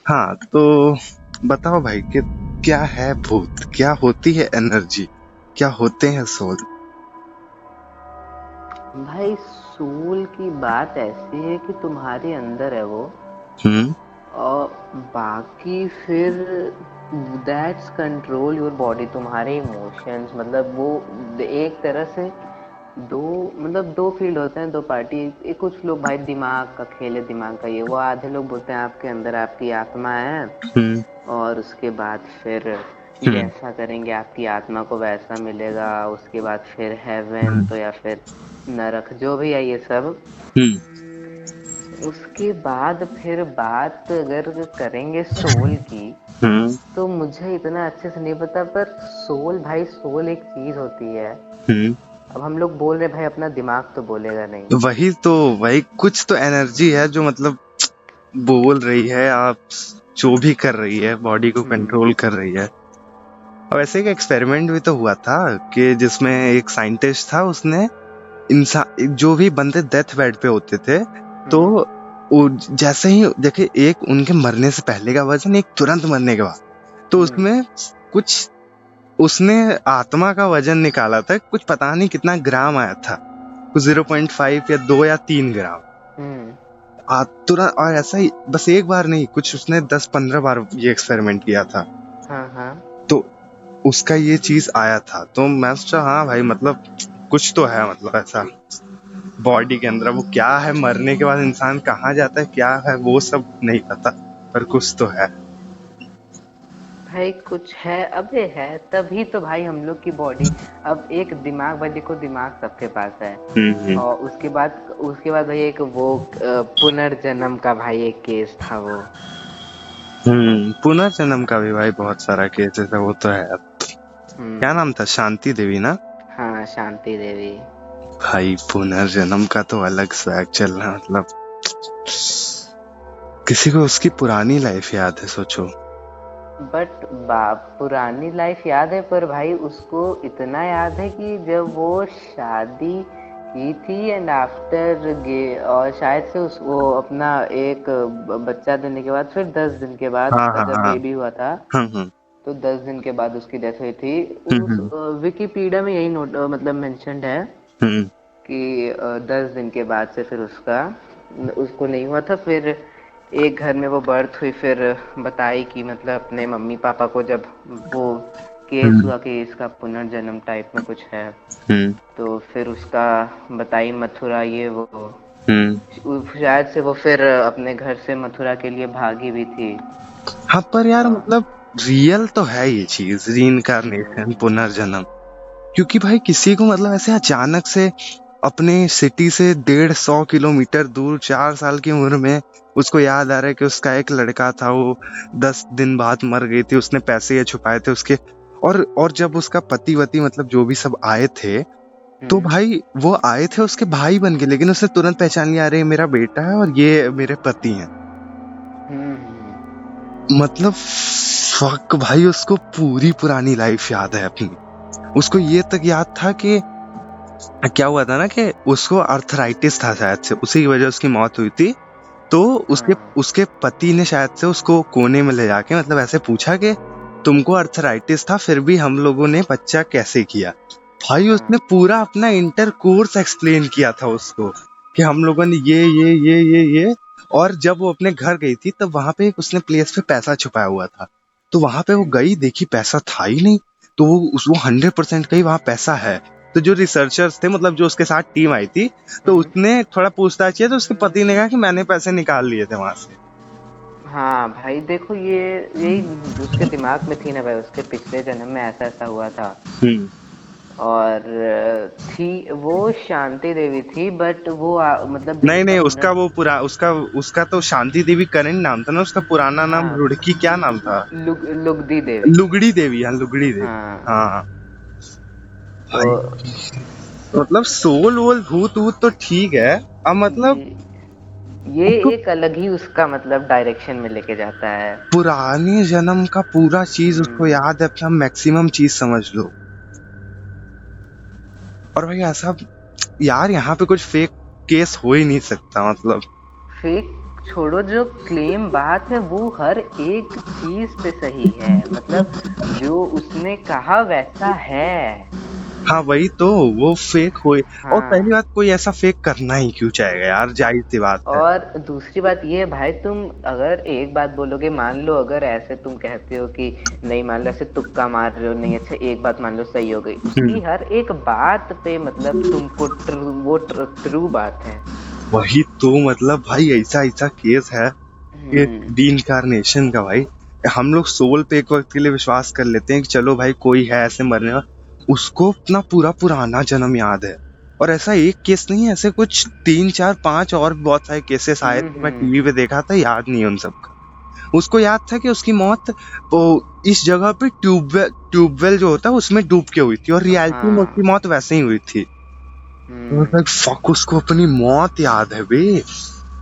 हाँ, तो बताओ भाई कि क्या है भूत, क्या होती है एनर्जी, क्या होते हैं सोल? भाई सोल की बात ऐसी है कि तुम्हारे अंदर है वो। हम्म। और बाकी फिर दैट्स कंट्रोल योर बॉडी, तुम्हारे इमोशंस, मतलब वो एक तरह से दो, मतलब दो फील्ड होते हैं, दो पार्टी। एक कुछ लोग भाई दिमाग का खेल है, दिमाग का ये वो, आधे लोग बोलते हैं आपके अंदर आपकी आत्मा है हम्म। और उसके बाद फिर हम्म। जैसा करेंगे आपकी आत्मा को वैसा मिलेगा, उसके बाद फिर हेवन हम्म। तो या फिर नरक जो भी है ये सब। हम्म। उसके बाद फिर बात अगर करेंगे सोल की, हम्म। तो मुझे इतना अच्छे से नहीं पता, पर सोल भाई सोल एक चीज होती है। हम्म। अब हम लोग बोल रहे भाई अपना दिमाग तो बोलेगा नहीं। वही तो, वही कुछ तो एनर्जी है जो मतलब बोल रही है, आप जो भी कर रही है बॉडी को हम्म। कंट्रोल कर रही है। और वैसे एक एक्सपेरिमेंट भी तो हुआ था कि जिसमें एक साइंटिस्ट था, उसने इंसान जो भी बंदे डेथ बेड पे होते थे, तो हम्म। वो जैसे ही देखे एक उनके मरने से पहले का वजन, एक तुरंत मरने के बाद, तो हम्म। उसमें कुछ, उसने आत्मा का वजन निकाला था, कुछ पता नहीं कितना ग्राम आया था, कुछ 0.5 या 2 या 3 ग्राम। हम्म। तुरंत, और ऐसा ही बस एक बार नहीं, कुछ उसने 10-15 बार ये एक्सपेरिमेंट किया था। हाँ हाँ। तो उसका ये चीज आया था, तो मैं सोचा हाँ भाई, मतलब कुछ तो है, मतलब ऐसा बॉडी के अंदर। वो क्या है, मरने के बाद इंसान कहाँ जाता है, क्या है वो सब नहीं पता, पर कुछ तो है। भाई कुछ है, अबे है तभी तो भाई हम लोग की बॉडी। अब एक दिमाग, भाई देखो दिमाग सबके पास है। हम्म। और उसके बाद भाई एक वो पुनर्जन्म का भाई एक केस था वो। पुनर्जन्म का भी भाई बहुत सारा केसेस है, वो तो है। क्या हम्म। नाम था, शांति देवी ना? हाँ शांति देवी। भाई पुनर्जन्म का तो अलग स्वैग चल रहा है, मतलब किसी को उसकी पुरानी लाइफ याद है, सोचो। बट पुरानी लाइफ याद है, पर भाई उसको इतना याद है कि जब वो शादी की थी एंड आफ्टर गे, और शायद से उस वो अपना एक बच्चा देने के बाद फिर 10 दिन के बाद हाँ हाँ जब हाँ। बेबी हुआ था, हम्म। तो 10 दिन के बाद उसकी डेथ हुई थी। उस हम्म। विकिपीडिया में यही नोट मतलब मेंशन्ड है हम्म। कि 10 दिन के बाद से फिर उसको नहीं हुआ था। फिर एक घर में वो बर्थ हुई, फिर बताई कि मतलब अपने मम्मी पापा को, जब वो केस हम्म। हुआ कि इसका पुनर्जन्म टाइप में कुछ है, हम्म। तो फिर उसका बताई मथुरा ये वो। हम्म। शायद से वो फिर अपने घर से मथुरा के लिए भागी भी थी। हाँ, पर यार आ, मतलब रियल तो है ये चीज, रीइंकार्नेशन, हम्म। पुनर्जन्म। क्योंकि भाई किसी को मतलब ऐसे अचानक से अपने सिटी से 150 किलोमीटर दूर 4 साल की उम्र में उसको याद आ रहा है कि उसका एक लड़का था, वो 10 दिन बाद मर गई थी, उसने पैसे ये छुपाए थे उसके। और जब उसका पति वति मतलब जो भी सब आए थे, तो हम्म। भाई वो आए थे उसके भाई बन के, लेकिन उसने तुरंत पहचान लिया, अरे ये मेरा बेटा है और ये मेरे पति हैं। हम्म। मतलब फक भाई, उसको पूरी पुरानी लाइफ याद है अपनी। उसको ये तक याद था कि क्या हुआ था ना, कि उसको अर्थराइटिस था, शायद से उसी की वजह उसकी मौत हुई थी। तो उसके हाँ। उसके पति ने शायद से उसको कोने में ले जाके मतलब ऐसे पूछा कि तुमको अर्थराइटिस था, फिर भी हम लोगों ने बच्चा कैसे किया। भाई उसने हाँ। पूरा अपना इंटर कोर्स एक्सप्लेन किया था उसको, कि हम लोगों ने ये। और जब वो अपने घर गई थी, तब वहां पे उसने प्लेस पे पैसा छुपाया हुआ था। तो वहां पे वो गई, देखी पैसा था ही नहीं। तो वो 100% कही वहां पैसा है। तो जो रिसर्चर्स थे, मतलब जो उसके साथ टीम आई थी, तो हम्म। उसने थोड़ा पूछताछ किया, तो उसके पति ने कहा कि मैंने पैसे निकाल लिए थे वहां से। हाँ भाई देखो ये यही उसके दिमाग में थी ना भाई, उसके पिछले जन्म में ऐसा ऐसा हुआ था। हम्म। और थी वो शांति देवी थी, बट वो मतलब नहीं जिनका नहीं, उसका पुनर् वो पूरा उसका उसका तो शांति देवी करेंट नाम था ना, उसका पुराना नाम हाँ रुड़की क्या नाम था? लुगदी देवी। लुगड़ी देवी, हाँ लुगड़ी देवी। हाँ। हाँ। तो भाई मतलब सोल वोल भूत वूत तो ठीक है, अब मतलब ये ये उसको एक अलग ही उसका मतलब डायरेक्शन में लेके जाता है। पुराने जन्म का पूरा चीज उसको हम्म। याद है, अपना मैक्सिमम चीज समझ लो। और भाई ऐसा, यार यहाँ पे कुछ फेक केस हो ही नहीं सकता, मतलब। फेक छोड़ो, जो क्लेम बात है वो हर एक चीज पे सही है, मतलब जो उसने कहा वैसा है। हाँ वही तो, वो फेक हुए। और पहली हाँ, बात, कोई ऐसा फेक करना ही क्यों चाहेगा यार, जाहिर सी बात है। और दूसरी बात ये है भाई, तुम अगर एक बात बोलोगे, मान लो अगर ऐसे तुम कहते हो कि नहीं, मान लो ऐसे तुक्का मार रहे हो, नहीं अच्छा एक बात मान लो सही हो गई, उसकी हर एक बात पे मतलब तुमको ट्रू बात है। वही तो मतलब भाई, ऐसा ऐसा केस है कि हम्म। रीइंकार्नेशन का भाई, हम लोग सोल पे एक वक्त के लिए विश्वास कर लेते हैं कि चलो भाई कोई है ऐसे मरने वाला, उसको अपना पूरा पुराना जन्म याद है। और ऐसा एक केस नहीं है, ऐसे कुछ 3 4 5 और भी बहुत सारे केसेस आए थे, मैं टीवी पे देखा था, याद नहीं है उन सबका। उसको याद था कि उसकी मौत वो इस जगह पे ट्यूबवेल जो होता है उसमें डूब के हुई थी, और रियलिटी में उसकी हाँ। मौत वैसे ही हुई थी। हम्म। फक, उसको अपनी मौत याद है बे।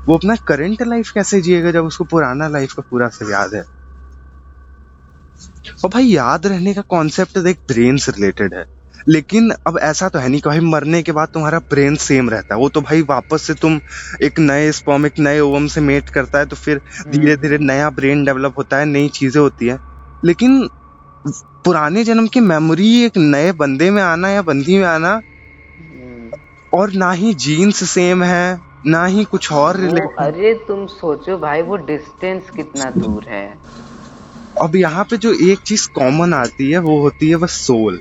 वो अपना करंट लाइफ कैसे जिएगा जब उसको पुराना लाइफ का पूरा सब याद है। और भाई याद रहने का कॉन्सेप्ट देख ब्रेन से रिलेटेड है, लेकिन अब ऐसा तो है नहीं कि भाई मरने के बाद तुम्हारा ब्रेन सेम रहता है। वो तो भाई वापस से तुम एक नए स्पर्म, एक नए ओवम से मेट करता है, तो फिर धीरे धीरे नया ब्रेन डेवलप होता है, नई चीजें होती है। लेकिन पुराने जन्म की मेमोरी एक नए बंदे में आना या बंदी में आना, हम्म। और ना ही जीन्स सेम है, ना ही कुछ और वो, रिलेशन। अरे तुम सोचो भाई, वो डिस्टेंस कितना दूर है। अब यहाँ पे जो एक चीज कॉमन आती है वो होती है बस सोल।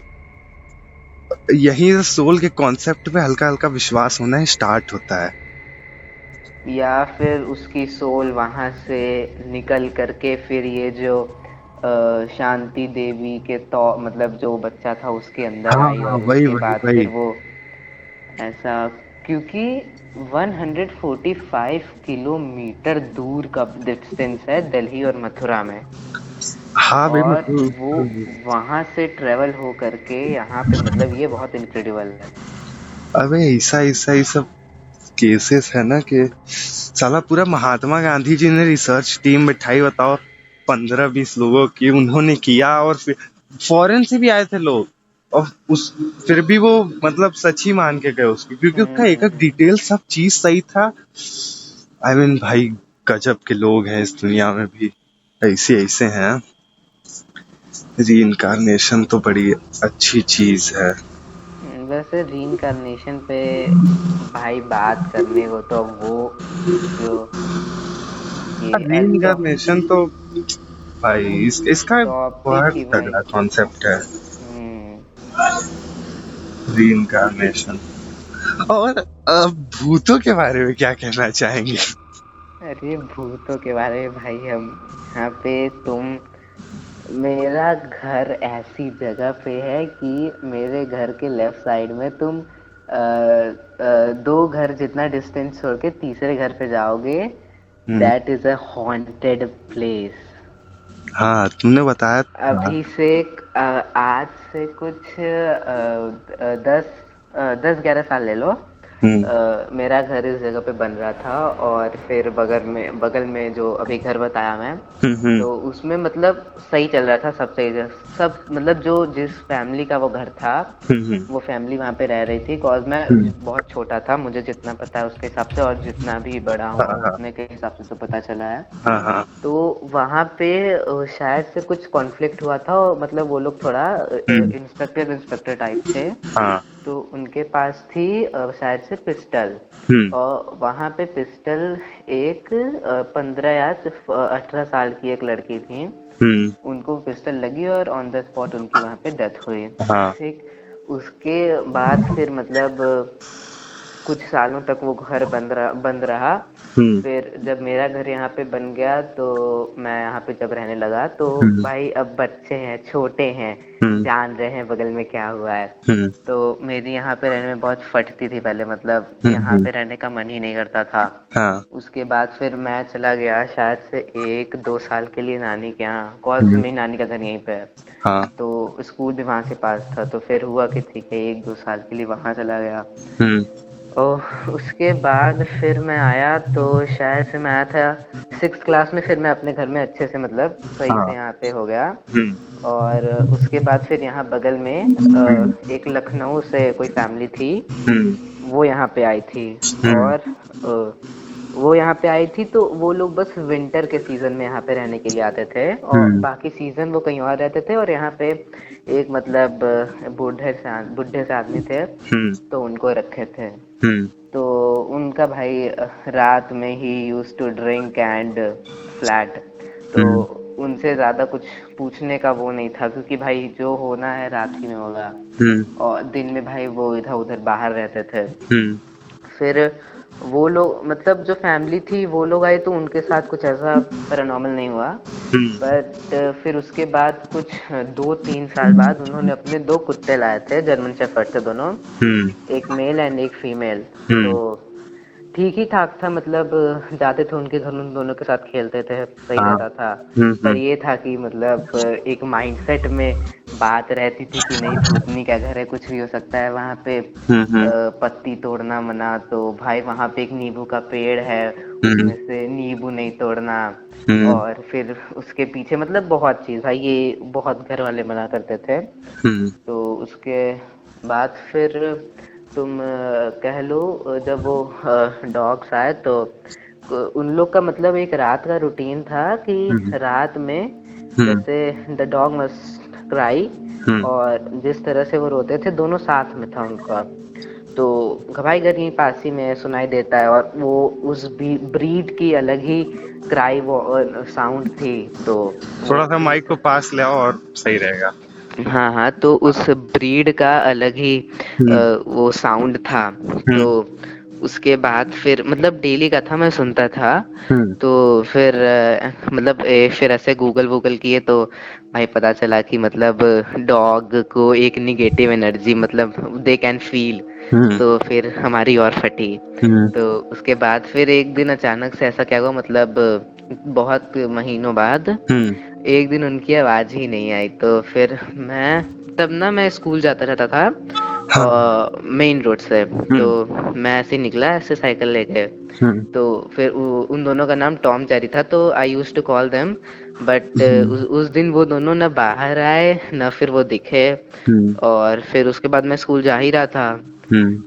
यही सोल के कॉन्सेप्ट पे हल्का हल्का विश्वास होना स्टार्ट होता है। या फिर उसकी सोल वहां से निकल करके फिर ये जो शांति देवी के तो मतलब जो बच्चा था उसके अंदर हाँ आई, हाँ, और वही उसके वही बाद वही। फिर वो ऐसा, क्योंकि 145 किलोमीटर दूर का डिस्टेंस है दिल्ली और मथुरा में, हाँ भाई और वो मतलब, वहां से ट्रेवल हो करके यहाँ पे, मतलब ये बहुत इनक्रेडिबल है। अबे ऐसा ऐसा ये सब केसेस है ना कि साला पूरा महात्मा गांधी जी ने रिसर्च टीम बिठाई, बताओ 15 20 लोगों की उन्होंने किया, और फिर फॉरेन से भी आए थे लोग, और उस फिर भी वो मतलब सच ही मान के गए उसकी, क्योंकि उसका एक एक हम्म। डिटेल सब चीज सही था। आई मीन भाई, गजब के लोग हैं इस दुनिया में भी, ऐसे ऐसे हैं। रीइंकार्नेशन तो बड़ी अच्छी चीज है। वैसे रीइंकार्नेशन पे भाई बात करने को तो वो जो ये रीइंकार्नेशन तो भाई इसका टॉपिक बहुत ही भाई। तगड़ा कॉन्सेप्ट है, हम्म। रीइंकार्नेशन। और अब भूतों के बारे में क्या कहना चाहेंगे? अरे भूतों के बारे में भाई, हम यहाँ पे तुम, मेरा घर ऐसी जगह पे है कि मेरे घर के लेफ्ट साइड में तुम 2 घर जितना डिस्टेंस छोड़ के तीसरे घर पे जाओगे, hmm, that is a haunted place. हाँ तुमने बताया था। अभी से आज से कुछ 10 11 साल ले लो। हम्म मेरा घर इस जगह पे बन रहा था, और फिर बगल में जो अभी घर बताया मैं, हम्म तो उसमें मतलब सही चल रहा था, सब सही सब, मतलब जो जिस फैमिली का वो घर था, हम्म वो फैमिली वहाँ पे रह रही थी। कॉज मैं हम्म, बहुत छोटा था, मुझे जितना पता है उसके हिसाब से, और जितना भी बड़ा हाँ हुआ हाँ उतने के हिसाब से तो पता चला है। हाँ हाँ। तो वहाँ पे शायद से कुछ कॉन्फ्लिक्ट हुआ था, और मतलब वो लोग थोड़ा हम्म, इंस्पेक्टर टाइप थे। हाँ। तो उनके पास थी शायद से पिस्टल, हम्म और वहाँ पे पिस्टल एक 15 या 18 साल की एक लड़की थी, हम्म, उनको पिस्टल लगी और ऑन द स्पॉट उनकी वहाँ पे डेथ हुई। हाँ। ठीक, उसके बाद फिर मतलब कुछ सालों तक वो घर बंद रहा। हम्म फिर जब मेरा घर यहाँ पे बन गया, तो मैं यहाँ पे जब रहने लगा, तो हम्म भाई अब बच्चे हैं, छोटे हैं, हम्म जान रहे हैं बगल में क्या हुआ है। हम्म तो मेरी यहाँ पे रहने में बहुत फटती थी पहले, मतलब यहाँ हम्म, पे रहने का मन ही नहीं करता था। हाँ। उसके बाद फिर मैं चला गया शायद से 1 2 साल के लिए नानी के यहाँ, कॉज हम्म, मेरी नानी का घर यहीं पे है। हाँ। तो स्कूल भी वहाँ के पास था, तो फिर हुआ कि ठीक है 1 2 साल के लिए वहाँ चला गया। हम्म ओह, उसके बाद फिर मैं आया, तो शायद से मैं आया था 6 क्लास में, फिर मैं अपने घर में अच्छे से मतलब सही से हाँ। यहाँ पे हो गया। हम्म और उसके बाद फिर यहाँ बगल में हम्म एक लखनऊ से कोई फैमिली थी, हम्म वो यहाँ पे आई थी। हम्म और वो यहाँ पे आई थी, तो वो लोग बस विंटर के सीजन में यहाँ पे रहने के लिए आते थे, और बाकी सीजन वो कहीं और रहते थे। और यहाँ पे एक मतलब बुढ़े से आदमी थे, तो उनको रखे थे। तो उनका भाई रात में ही use to drink and flat, तो उनसे ज्यादा कुछ पूछने का वो नहीं था, क्योंकि भाई जो होना है रात ही में होगा, और दिन में भाई वो इधर उधर बाहर रहते थे। फिर वो लोग मतलब जो फैमिली थी वो लोग आए, तो उनके साथ कुछ ऐसा पैरानॉर्मल नहीं हुआ। बट फिर उसके बाद कुछ 2-3 साल बाद उन्होंने अपने 2 कुत्ते लाए थे, जर्मन शेफर्ड थे दोनों, एक मेल एंड एक फीमेल। तो ठीक ही ठाक था, मतलब जाते थे उनके घर, उन दोनों के साथ खेलते थे, सही रहता था। पर ये था कि मतलब एक माइंडसेट में बात रहती थी कि नहीं, भूतनी का घर है, कुछ भी हो सकता है वहाँ पे। पत्ती तोड़ना मना, तो भाई वहाँ पे एक नींबू का पेड़ है, उसमें से नींबू नहीं तोड़ना। और फिर उसके पीछे मतलब बहुत चीज भाई, ये बहुत घर वाले मना करते थे। तो उसके बाद फिर तुम कह लो, जब वो डॉग्स आए तो उन लोग का मतलब एक रात का रूटीन था कि रात में जैसे द डॉग मस्ट क्राई, और जिस तरह से वो रोते थे दोनों साथ में था उनका। तो भाई घर यहीं पास ही में सुनाई देता है, और वो उस ब्रीड की अलग ही क्राई वो साउंड थी। तो थोड़ा सा माइक को पास ले आओ और सही रहेगा। हाँ हाँ, तो उस ब्रीड का अलग ही वो साउंड था। तो उसके बाद फिर मतलब डेली का था, मैं सुनता था। तो फिर मतलब फिर ऐसे गूगल किए, तो भाई पता चला कि मतलब डॉग को एक निगेटिव एनर्जी मतलब दे कैन फील। तो फिर हमारी और फटी। तो उसके बाद फिर एक दिन अचानक से ऐसा क्या हुआ, मतलब बहुत महीनों बाद एक दिन उनकी आवाज ही नहीं आई। तो फिर मैं स्कूल जाता रहता था मेन रोड से। तो मैं ऐसे निकला ऐसे साइकिल लेके। तो फिर उन दोनों का नाम टॉम जेरी था, तो I used to call them. But उस दिन वो दोनों न बाहर आए न फिर वो दिखे। और फिर उसके बाद मैं स्कूल जा ही रहा था।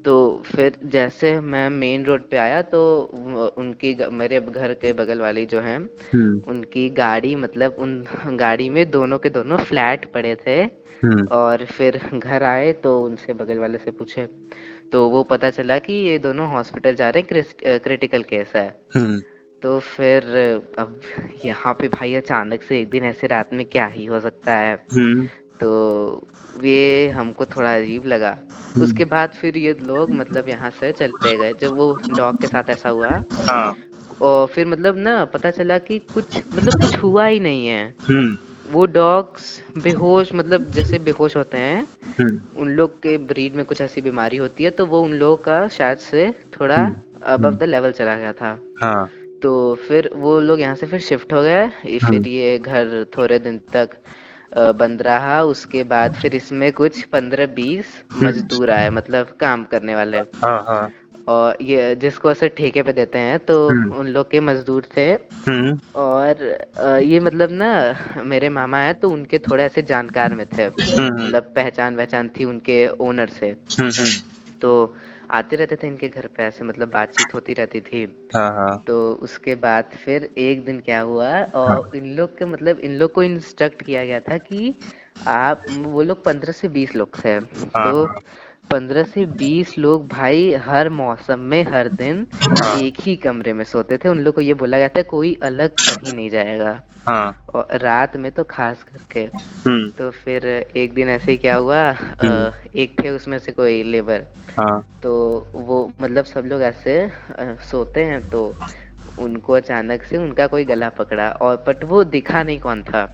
तो फिर जैसे मैं मेन रोड पे आया, तो उनकी मेरे घर के बगल वाली जो है, उनकी गाड़ी मतलब उन गाड़ी में दोनों के दोनों फ्लैट पड़े थे। और फिर घर आए तो उनसे बगल वाले से पूछे, तो वो पता चला कि ये दोनों हॉस्पिटल जा रहे हैं, क्रिटिकल केस है। तो फिर अब यहाँ पे भाई अचानक से एक दिन ऐसे रात में क्या ही हो सकता है। तो ये हमको थोड़ा अजीब लगा। उसके बाद फिर ये लोग मतलब यहाँ से चले गए जब वो डॉग के साथ ऐसा हुआ। और फिर मतलब ना पता चला कि कुछ हुआ ही नहीं है। वो डॉग्स बेहोश, मतलब जैसे बेहोश होते हैं, उन लोग के ब्रीड में कुछ ऐसी बीमारी होती है, तो वो उन लोगों का शायद से थोड़ा अबव द लेवल चला गया था। तो फिर वो लोग यहाँ से फिर शिफ्ट हो गए। फिर ये घर थोड़े दिन तक बंद रहा। उसके बाद फिर इसमें कुछ 15-20 मजदूर आए, मतलब काम करने वाले। और ये जिसको ऐसे ठेके पे देते हैं, तो उन लोग के मजदूर थे। और ये मतलब ना मेरे मामा है, तो उनके थोड़े ऐसे जानकार में थे, मतलब पहचान थी उनके ओनर से। तो आते रहते थे इनके घर पे, ऐसे मतलब बातचीत होती रहती थी। तो उसके बाद फिर एक दिन क्या हुआ, और इन लोग के मतलब इन लोग को इंस्ट्रक्ट किया गया था कि आप, वो लोग 15 से 20 लोग थे। तो 15 से 20 लोग भाई हर मौसम में हर दिन एक ही कमरे में सोते थे। उन लोग को ये बोला गया था कोई अलग कहीं नहीं जाएगा, और रात में तो खास करके। तो फिर एक दिन ऐसे ही क्या हुआ, एक थे उसमें से कोई लेबर। तो वो मतलब सब लोग ऐसे सोते हैं, तो उनको अचानक से उनका कोई गला पकड़ा, और बट वो दिखा नहीं कौन था।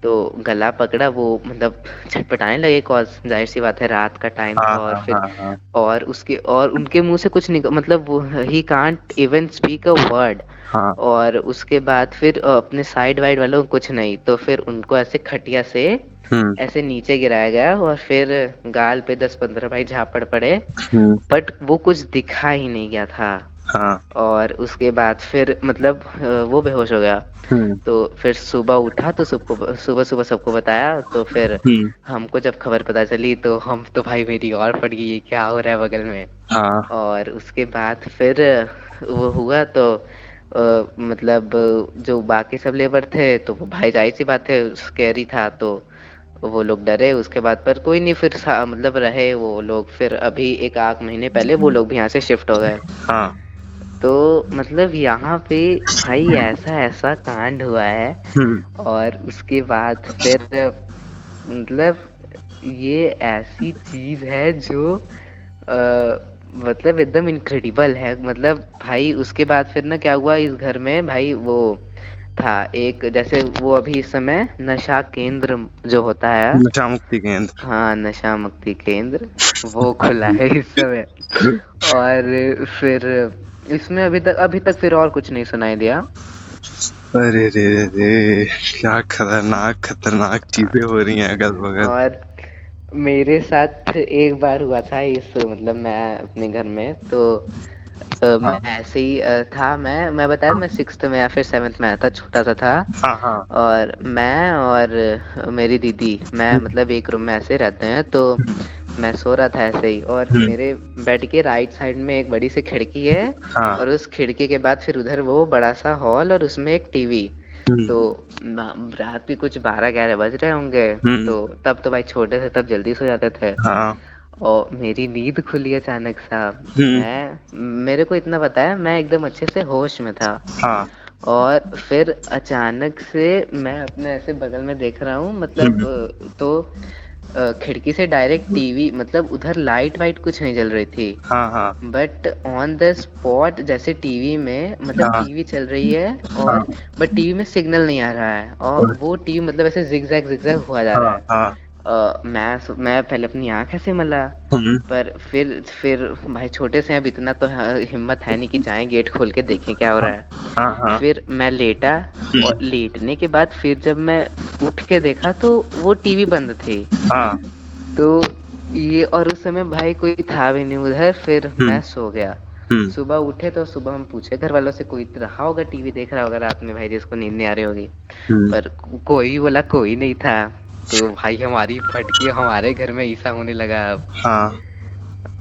तो गला पकड़ा, वो मतलब छटपटाने लगे, कॉज जाहिर सी बात है रात का टाइम था। और फिर और उसके और उनके मुंह से कुछ नहीं, मतलब वो he can't even speak a word. और उसके बाद फिर अपने साइड वाइड वालों को कुछ नहीं। तो फिर उनको ऐसे खटिया से ऐसे नीचे गिराया गया, और फिर गाल पे 10-15 भाई झापड़ पड़े, बट वो कुछ दिखा ही नहीं गया था। हाँ। और उसके बाद फिर मतलब वो बेहोश हो गया। तो फिर सुबह उठा तो सुबह सुबह सबको बताया, तो फिर हम्म। हमको जब खबर पता चली तो हम तो भाई मेरी और फट गई, ये क्या हो रहा है बगल में। हाँ। और उसके बाद फिर वो हुआ तो मतलब जो बाकी सब लेबर थे तो वो भाई जाहिर सी बात है स्कैरी था, तो वो लोग डरे। उसके बाद पर कोई नहीं, फिर मतलब रहे वो लोग। फिर अभी एक आध महीने पहले वो लोग भी यहाँ से शिफ्ट हो गए। हाँ। तो मतलब यहाँ पे भाई ऐसा ऐसा कांड हुआ है। और उसके बाद फिर मतलब ये ऐसी चीज है जो मतलब एकदम इनक्रेडिबल है। मतलब भाई उसके बाद फिर ना क्या हुआ इस घर में भाई, वो था एक, जैसे वो अभी इस समय नशा केंद्र जो होता है, नशा मुक्ति केंद्र। हाँ नशा मुक्ति केंद्र, वो खुला है इस समय। और फिर इसमें अभी तक फिर और कुछ नहीं सुनाई दिया। अरे रे रे, क्या खतरनाक खतरनाक चीजें हो रही हैं अगल बगल। और मेरे साथ एक बार हुआ था इस मतलब मैं अपने घर में तो मैं हाँ। ऐसे ही था। मैं बताया मैं 6th में या फिर 7th में आया था, छोटा सा था। हाँ। हाँ। और मैं और मेरी दीदी, मैं मतलब एक रूम में ऐसे रहते हैं, तो मैं सो रहा था ऐसे ही, और मेरे बेड के राइट साइड में एक बड़ी सी खिड़की है। हाँ। और उस खिड़की के बाद फिर उधर वो बड़ा सा हॉल और उसमें एक टीवी। तो रात के कुछ 12-11 बज रहे होंगे, तो तब तो भाई छोटे थे तब जल्दी सो जाते थे। हाँ। और मेरी नींद खुली अचानक सा। मेरे को इतना पता है मैं एकदम अच्छे से होश में था। हाँ। और फिर अचानक से मैं अपने ऐसे बगल में देख रहा हूँ, मतलब तो खिड़की से डायरेक्ट टीवी, मतलब उधर लाइट वाइट कुछ नहीं जल रही थी। हाँ। हाँ। बट ऑन द स्पॉट जैसे टीवी में, मतलब हाँ। टीवी चल रही है और बट टीवी में सिग्नल नहीं आ रहा है, और वो टीवी मतलब ऐसे जिगजैग हुआ जा रहा हाँ। है। हाँ। मैं पहले अपनी आंख ऐसे मला, पर फिर भाई छोटे से अब इतना तो हिम्मत है नहीं कि जाएं गेट खोल के देखें क्या हो रहा है। हाँ। हाँ। फिर मैं लेटा, और लेटने के बाद फिर जब मैं उठ के देखा तो वो टीवी बंद थी। हाँ। तो ये, और उस समय भाई कोई था भी नहीं उधर। फिर मैं सो गया। सुबह उठे तो सुबह हम पूछे घर वालों से, कोई रहा होगा टीवी देख रहा होगा रात में भाई जिसको नींद नहीं आ रही होगी। पर कोई बोला कोई नहीं था। तो भाई हमारी फट के हमारे घर में ऐसा होने लगा अब। हाँ।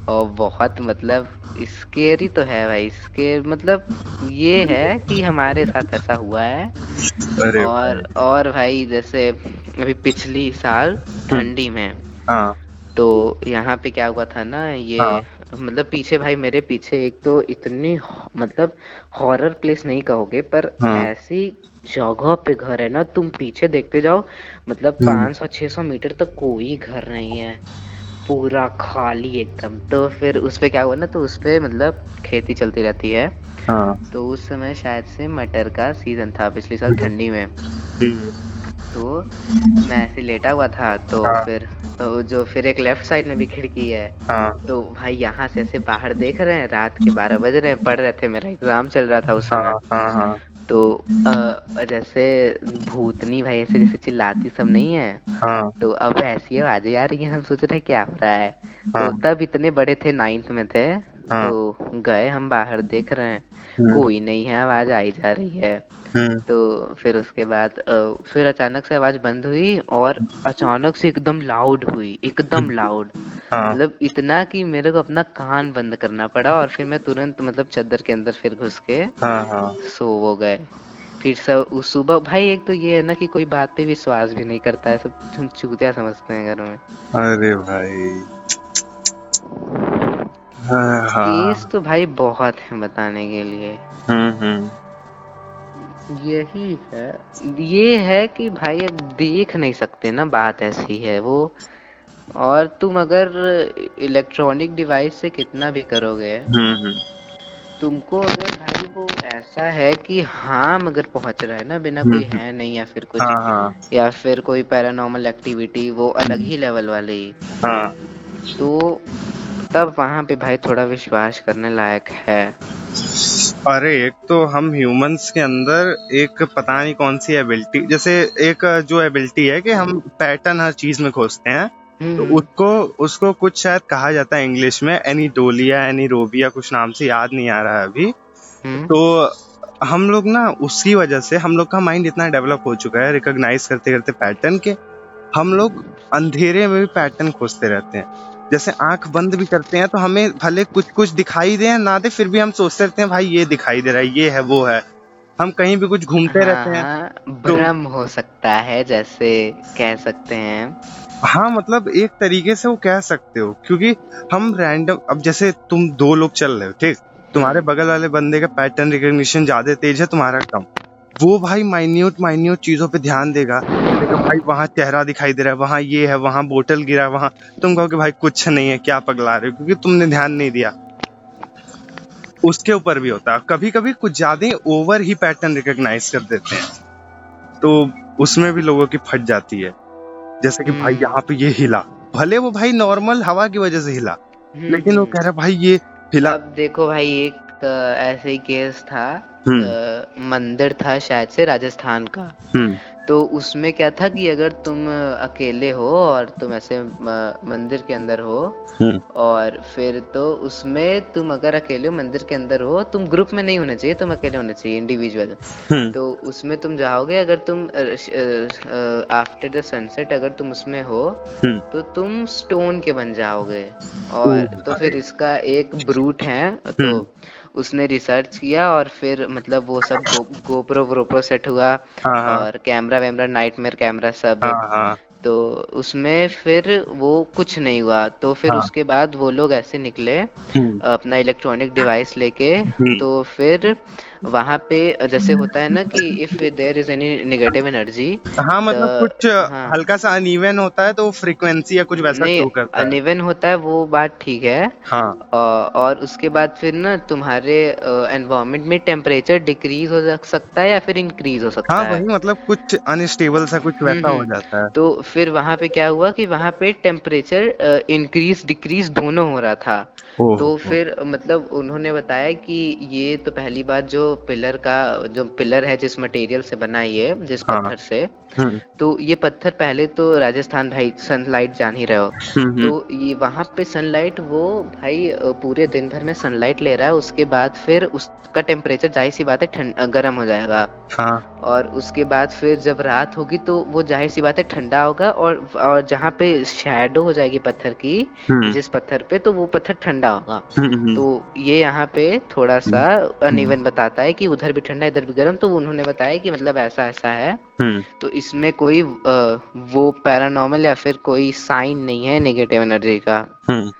और बहुत मतलब स्केरी तो है भाई, स्केर मतलब ये है कि हमारे साथ ऐसा हुआ है। अरे और भाई जैसे अभी पिछली साल ठंडी में, हाँ। तो यहाँ पे क्या हुआ था ना, ये मतलब पीछे भाई मेरे पीछे एक तो इतनी मतलब हॉरर प्लेस नहीं कहोगे, पर ऐसी जगह पे घर है ना, तुम पीछे देखते जाओ मतलब 500-600 मीटर तक कोई घर नहीं है, पूरा खाली एकदम। तो फिर उस पे क्या हुआ ना, तो उस पे मतलब खेती चलती रहती है। तो उस समय शायद से मटर का सीजन था पिछले साल ठंडी में। तो मैं ऐसे लेटा हुआ था, तो फिर तो जो फिर एक लेफ्ट साइड में भी खिड़की है। तो भाई यहाँ से ऐसे बाहर देख रहे हैं, रात के 12 बज रहे हैं, पढ़ रहे थे, मेरा एग्जाम चल रहा था उस समय। तो जैसे भूतनी भाई ऐसे जैसे चिल्लाती सब नहीं है, तो अब ऐसी आवाजें आ रही है, हम सोच रहे क्या हो रहा है। तो तब इतने बड़े थे, 9th में थे। तो गए हम बाहर देख रहे हैं, कोई नहीं है, आवाज आई जा रही है। तो फिर उसके बाद फिर अचानक से आवाज बंद हुई, और अचानक से एकदम लाउड हुई, एकदम लाउड। मतलब इतना कि मेरे को अपना कान बंद करना पड़ा, और फिर मैं तुरंत मतलब चादर के अंदर फिर घुस के सो वो गए। फिर सब सुबह भाई, एक तो ये है ना कि कोई बात पे विश्वास भी नहीं करता है, सब हम चूतिया समझते हैं घर में। अरे भाई, केस तो भाई बहुत है बताने के लिए। यही है, ये है कि भाई अब देख नहीं सकते ना, बात ऐसी है वो। और तुम अगर इलेक्ट्रॉनिक डिवाइस से कितना भी करोगे, तुमको अगर भाई वो ऐसा है कि हाँ मगर पहुंच रहा है ना, बिना कोई है नहीं या फिर कुछ, या फिर कोई पैरानॉर्मल एक्टिविटी वो अलग ही लेवल वाली, तो तब वहां पे भाई थोड़ा विश्वास करने लायक है। अरे एक तो हम ह्यूमंस के अंदर एक पता नहीं कौन सी एबिलिटी, जैसे एक जो एबिलिटी है कि हम पैटर्न हर चीज में खोजते हैं, हम्म तो हम्म उसको उसको कुछ शायद कहा जाता है इंग्लिश में एनीडोलिया एनीरोबिया, कुछ नाम से याद नहीं आ रहा है अभी। हम्म। तो हम लोग ना उसी वजह से हम लोग का माइंड इतना डेवलप हो चुका है रिकॉग्नाइज करते करते पैटर्न के, हम लोग अंधेरे में भी पैटर्न खोजते रहते हैं। जैसे आंख बंद भी करते हैं तो हमें भले कुछ कुछ दिखाई दे या ना दे, फिर भी हम सोचते रहते हैं भाई ये दिखाई दे रहा है, ये है वो है। हम कहीं भी कुछ घूमते हाँ रहते हैं हाँ, तो भ्रम हो सकता है, जैसे कह सकते हैं। हाँ, मतलब एक तरीके से वो कह सकते हो, क्योंकि हम रैंडम, अब जैसे तुम दो लोग चल रहे हो, ठीक, तुम्हारे बगल वाले बंदे का पैटर्न रिकग्निशन ज्यादा तेज है, तुम्हारा कम। वो भाई माइन्यूट माइन्यूट चीजों पे ध्यान देगा, बोलेगा भाई वहां चेहरा दिखाई दे रहा है, वहां ये है, वहां बोतल गिरा है, वहां। तुम कहोगे भाई कुछ नहीं है, क्या पगला रहे हो, क्योंकि तुमने ध्यान नहीं दिया। उसके ऊपर भी होता है, कभी कभी कुछ ज्यादा ही ओवर ही पैटर्न रिकग्नाइज कर देते हैं, तो उसमें भी लोगों की फट जाती है। जैसे कि भाई यहाँ पे ये हिला, भले वो भाई नॉर्मल हवा की वजह से हिला, लेकिन वो कह रहा है भाई ये हिला। अब देखो भाई, एक ऐसे ही केस था। मंदिर था शायद से राजस्थान का। हम्म तो उसमें क्या था कि अगर तुम अकेले हो और तुम ऐसे मंदिर के अंदर हो, हम्म और फिर तो उसमें तुम अगर अकेले हो मंदिर के अंदर हो, तुम ग्रुप में नहीं होना चाहिए, तुम अकेले होना चाहिए, इंडिविजुअल। हम्म तो उसमें तुम जाओगे, अगर तुम आफ्टर द सनसेट अगर तुम उसमें हो, हम्म तो तुम स्टोन के बन जाओगे। ओ और तो भाई। फिर इसका एक ब्रूट है, तो उसने रिसर्च किया, और फिर मतलब वो सब गोप्रो वोप्रो सेट हुआ, हाँ हाँ और कैमरा वैमरा नाइटमेयर कैमरा सब। हाँ हाँ तो उसमें फिर वो कुछ नहीं हुआ। तो फिर हाँ उसके बाद वो लोग ऐसे निकले अपना इलेक्ट्रॉनिक डिवाइस लेके। हम्म। तो फिर वहां पे जैसे होता है ना कि if there is any negative energy, हाँ, तो मतलब कुछ हाँ, हल्का सा अनइवन होता है तो फ्रीक्वेंसी या कुछ वैसा नहीं, शो करता है। अनइवन होता है, वो बात ठीक है। हाँ और उसके बाद फिर ना तुम्हारे एनवायरनमेंट में टेम्परेचर डिक्रीज हो सकता है या फिर इंक्रीज हो हाँ, सकता है। वही मतलब कुछ अनस्टेबल सा कुछ वैसा हो जाता है। तो फिर वहां पे क्या हुआ कि वहां पे टेम्परेचर इंक्रीज डिक्रीज दोनों हो रहा था। तो ओहो। फिर मतलब उन्होंने बताया कि ये तो पहली बात, जो पिलर है जिस मटेरियल से बना है ये, जिस हाँ। पत्थर से, हम्म तो ये पत्थर पहले तो राजस्थान भाई सनलाइट जान ही रहे हो। तो हम्म ये वहां पे सनलाइट वो भाई पूरे दिन भर में सनलाइट ले रहा है, उसके बाद फिर उसका टेम्परेचर जाहिर सी बात है गर्म हो जाएगा। हाँ और उसके बाद फिर जब रात होगी तो वो जाहिर सी बात है ठंडा होगा, और जहाँ पे शैडो हो जाएगी पत्थर की, हम्म जिस पत्थर पे, तो वो पत्थर ठंडा होगा। हम्म तो ये यहाँ पे थोड़ा सा हम्म अनइवन बताता है कि उधर भी ठंडा इधर भी गर्म। तो उन्होंने बताया कि मतलब ऐसा ऐसा है। हम्म तो इसमें कोई वो पैरानॉर्मल या फिर कोई साइन नहीं है नेगेटिव एनर्जी का। हम्म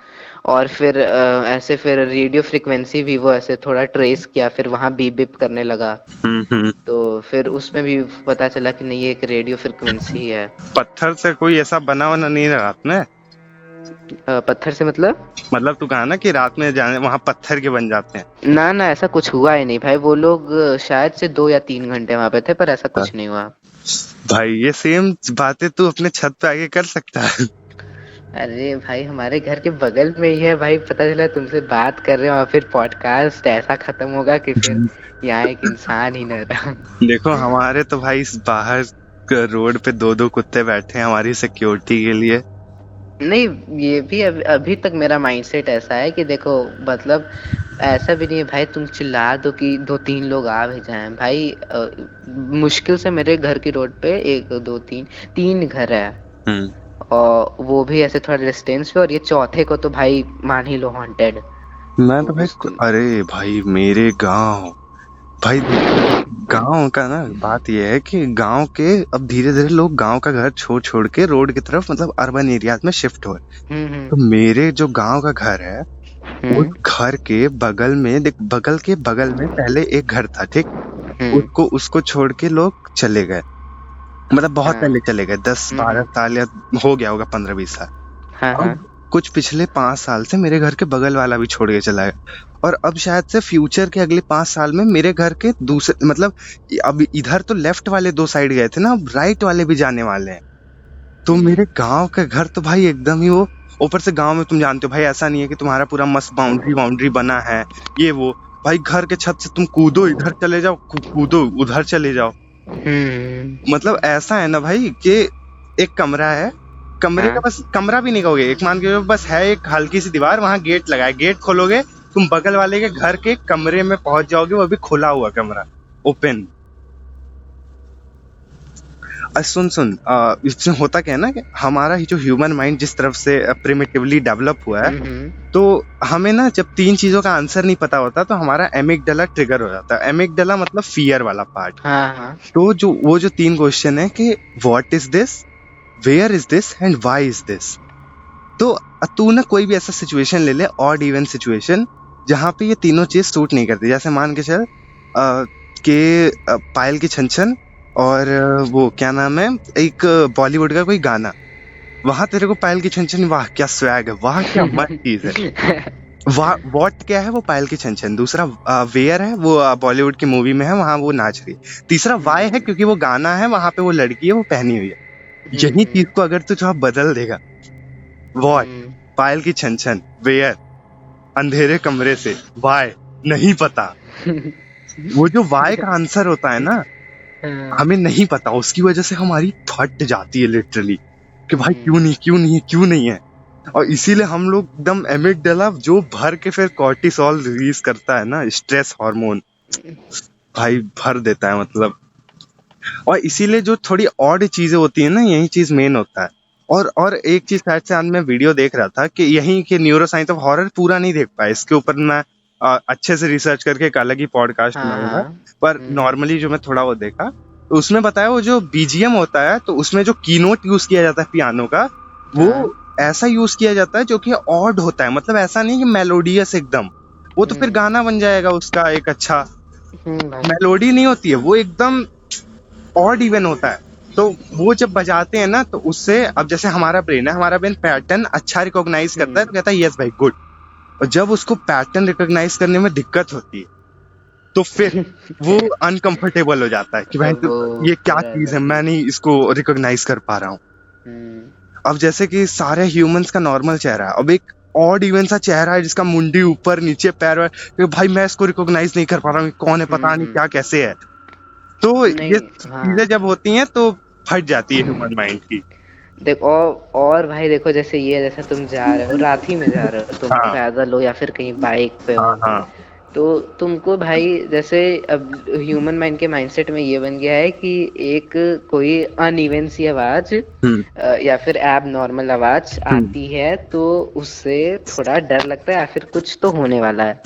और फिर ऐसे फिर रेडियो फ्रिक्वेंसी भी वो ऐसे थोड़ा ट्रेस किया, फिर वहां बीप बीप करने लगा। हम्म। तो फिर उसमें भी पता चला कि नहीं, ये एक रेडियो फ्रिक्वेंसी है। पत्थर से कोई ऐसा बना वना नहीं है रात में? पत्थर से मतलब तू कहा ना कि रात में जाने वहां पत्थर के बन जाते हैं। ना ना, ऐसा कुछ हुआ ही नहीं भाई। वो लोग शायद से 2 या 3 घंटे वहां पे थे, पर ऐसा कुछ नहीं हुआ। भाई ये सेम बातें तू अपने छत पे आके कर सकता है। अरे भाई, हमारे घर के बगल में ही है भाई। पता चला तुमसे बात कर रहे हो और फिर पॉडकास्ट ऐसा खत्म होगा कि फिर यहाँ एक इंसान ही न रहा। देखो हमारे तो भाई इस बाहर रोड पे दो दो कुत्ते बैठे हैं हमारी सिक्योरिटी के लिए। नहीं, ये भी अभी तक मेरा माइंडसेट ऐसा है कि देखो, मतलब ऐसा भी नहीं है भाई तुम चिल्ला दो कि 2-3 लोग आ भी जाएं भाई। मुश्किल से मेरे घर की रोड पे 1 2 3 घर है, और वो भी ऐसे थोड़ा डिस्टेंस पे, और ये चौथे को तो भाई मान ही लो हॉन्टेड। मैं तो भाई अरे भाई मेरे गांव, भाई गांव का ना बात यह है कि गांव के अब धीरे धीरे लोग गांव का घर छोड़ छोड़ के रोड की तरफ मतलब अर्बन एरियाज में शिफ्ट हुए। तो मेरे जो गांव का घर है, उस घर के बगल में देख, बगल के बगल में पहले एक घर था, ठीक, उसको छोड़ के लोग चले गए, मतलब बहुत पहले चले गए, 10-12 साल या हो गया होगा, 15-20 साल। अब कुछ पिछले 5 साल से मेरे घर के बगल वाला भी छोड़ के चला गया, और अब शायद से फ्यूचर के अगले 5 साल में मेरे घर के दूसरे मतलब अब इधर तो लेफ्ट वाले 2 साइड गए थे ना, अब राइट वाले भी जाने वाले हैं। तो मेरे गांव का घर तो भाई एकदम ही वो, ऊपर से गांव में तुम जानते हो भाई ऐसा नहीं है कि तुम्हारा पूरा मस्त बाउंड्री बना है ये वो, भाई घर के छत से तुम कूदो इधर चले जाओ, कूदो उधर चले जाओ। मतलब ऐसा है ना भाई कि एक कमरा है, कमरे का हाँ बस कमरा भी नहीं कहोगे, एक मान के चलो बस है एक हल्की सी दीवार, वहां गेट लगा है, गेट खोलोगे तुम बगल वाले के घर के कमरे में पहुंच जाओगे, वो भी खुला हुआ कमरा, ओपन। सुन सुन, इसमें होता क्या है ना कि हमारा ही जो ह्यूमन माइंड जिस तरफ से प्रिमिटिवली डेवलप हुआ है, तो हमें ना जब तीन चीजों का आंसर नहीं पता होता तो हमारा एमिगडाला ट्रिगर हो जाता है। एमिगडाला मतलब फियर वाला पार्ट। हाँ हाँ तो जो तीन क्वेश्चन है कि what is this, where is this and why is this. तो तू ना कोई भी ऐसा सिचुएशन ले ले, ऑड इवन सिचुएशन, जहाँ पे ये तीनों चीज सूट नहीं करती। जैसे मान के चल कि पायल की छन छन और वो क्या नाम है, एक बॉलीवुड का कोई गाना, वहां तेरे को पायल की छन छन, वाह क्या स्वैग है, वाह क्या मस्त चीज है। वॉट क्या है, वो पायल की छन छन। दूसरा वेयर है, वो बॉलीवुड की मूवी में है, वहां वो नाच रही है। तीसरा वाई है, क्योंकि वो गाना है, वहां पे वो लड़की है, वो पहनी हुई है। यही चीज को अगर तू थोड़ा बदल देगा, वॉट, पायल की छन छन, वेयर, अंधेरे कमरे से, वाई नहीं पता। वो जो वाई का आंसर होता है ना, हमें नहीं पता, उसकी वजह से हमारी फट जाती है लिटरली कि भाई क्यों नहीं क्यों नहीं क्यों नहीं है। और इसीलिए हम लोग एकदम एमिगडाला जो भर के फिर कॉर्टिसोल रिलीज करता है ना, स्ट्रेस हार्मोन, भाई भर देता है मतलब। और इसीलिए जो थोड़ी ऑड चीजें होती है ना, यही चीज मेन होता है। और एक चीज शायद से आज मैं वीडियो देख रहा था कि यही के न्यूरो साइंस ऑफ हॉरर पूरा नहीं देख पाया, इसके ऊपर मैं अच्छे से रिसर्च करके एक अलग ही पॉडकास्ट बनाऊंगा। पर नॉर्मली जो मैं थोड़ा वो देखा, तो उसमें बताया वो जो बीजीएम होता है, तो उसमें जो कीनोट यूज किया जाता है पियानो का, वो ऐसा यूज किया जाता है जो कि ऑड होता है। मतलब ऐसा नहीं कि मेलोडियस एकदम, वो तो फिर गाना बन जाएगा उसका एक अच्छा, मेलोडी नहीं होती है, वो एकदम ऑड इवन होता है। तो वो जब बजाते हैं ना, तो उससे, अब जैसे हमारा ब्रेन है, हमारा ब्रेन पैटर्न अच्छा रिकॉग्नाइज करता है, तो कहता है यस भाई गुड। और जब उसको पैटर्न रिकॉग्नाइज करने में दिक्कत होती है, तो फिर वो अनकंफर्टेबल हो जाता है कि भाई तो ये क्या चीज है, मैं नहीं इसको रिकॉग्नाइज कर पा रहा हूँ। अब जैसे कि सारे ह्यूमंस का नॉर्मल चेहरा है, अब एक ऑड इवन सा चेहरा है जिसका मुंडी ऊपर नीचे पैर, भाई मैं इसको रिकॉग्नाइज नहीं कर पा रहा हूँ, कौन है पता नहीं क्या कैसे है। तो ये चीजें जब होती हैं तो फट जाती है ह्यूमन माइंड की। देखो, और भाई देखो, जैसे ये, जैसे तुम जा रहे हो रात ही में जा रहे हो, तुम पैदल हो या फिर कहीं बाइक पे हो, तो तुमको भाई, जैसे अब ह्यूमन माइंड के माइंडसेट में ये बन गया है कि एक कोई अनइवन सी आवाज या फिर एब नॉर्मल आवाज आती है तो उससे थोड़ा डर लगता है या फिर कुछ तो होने वाला है।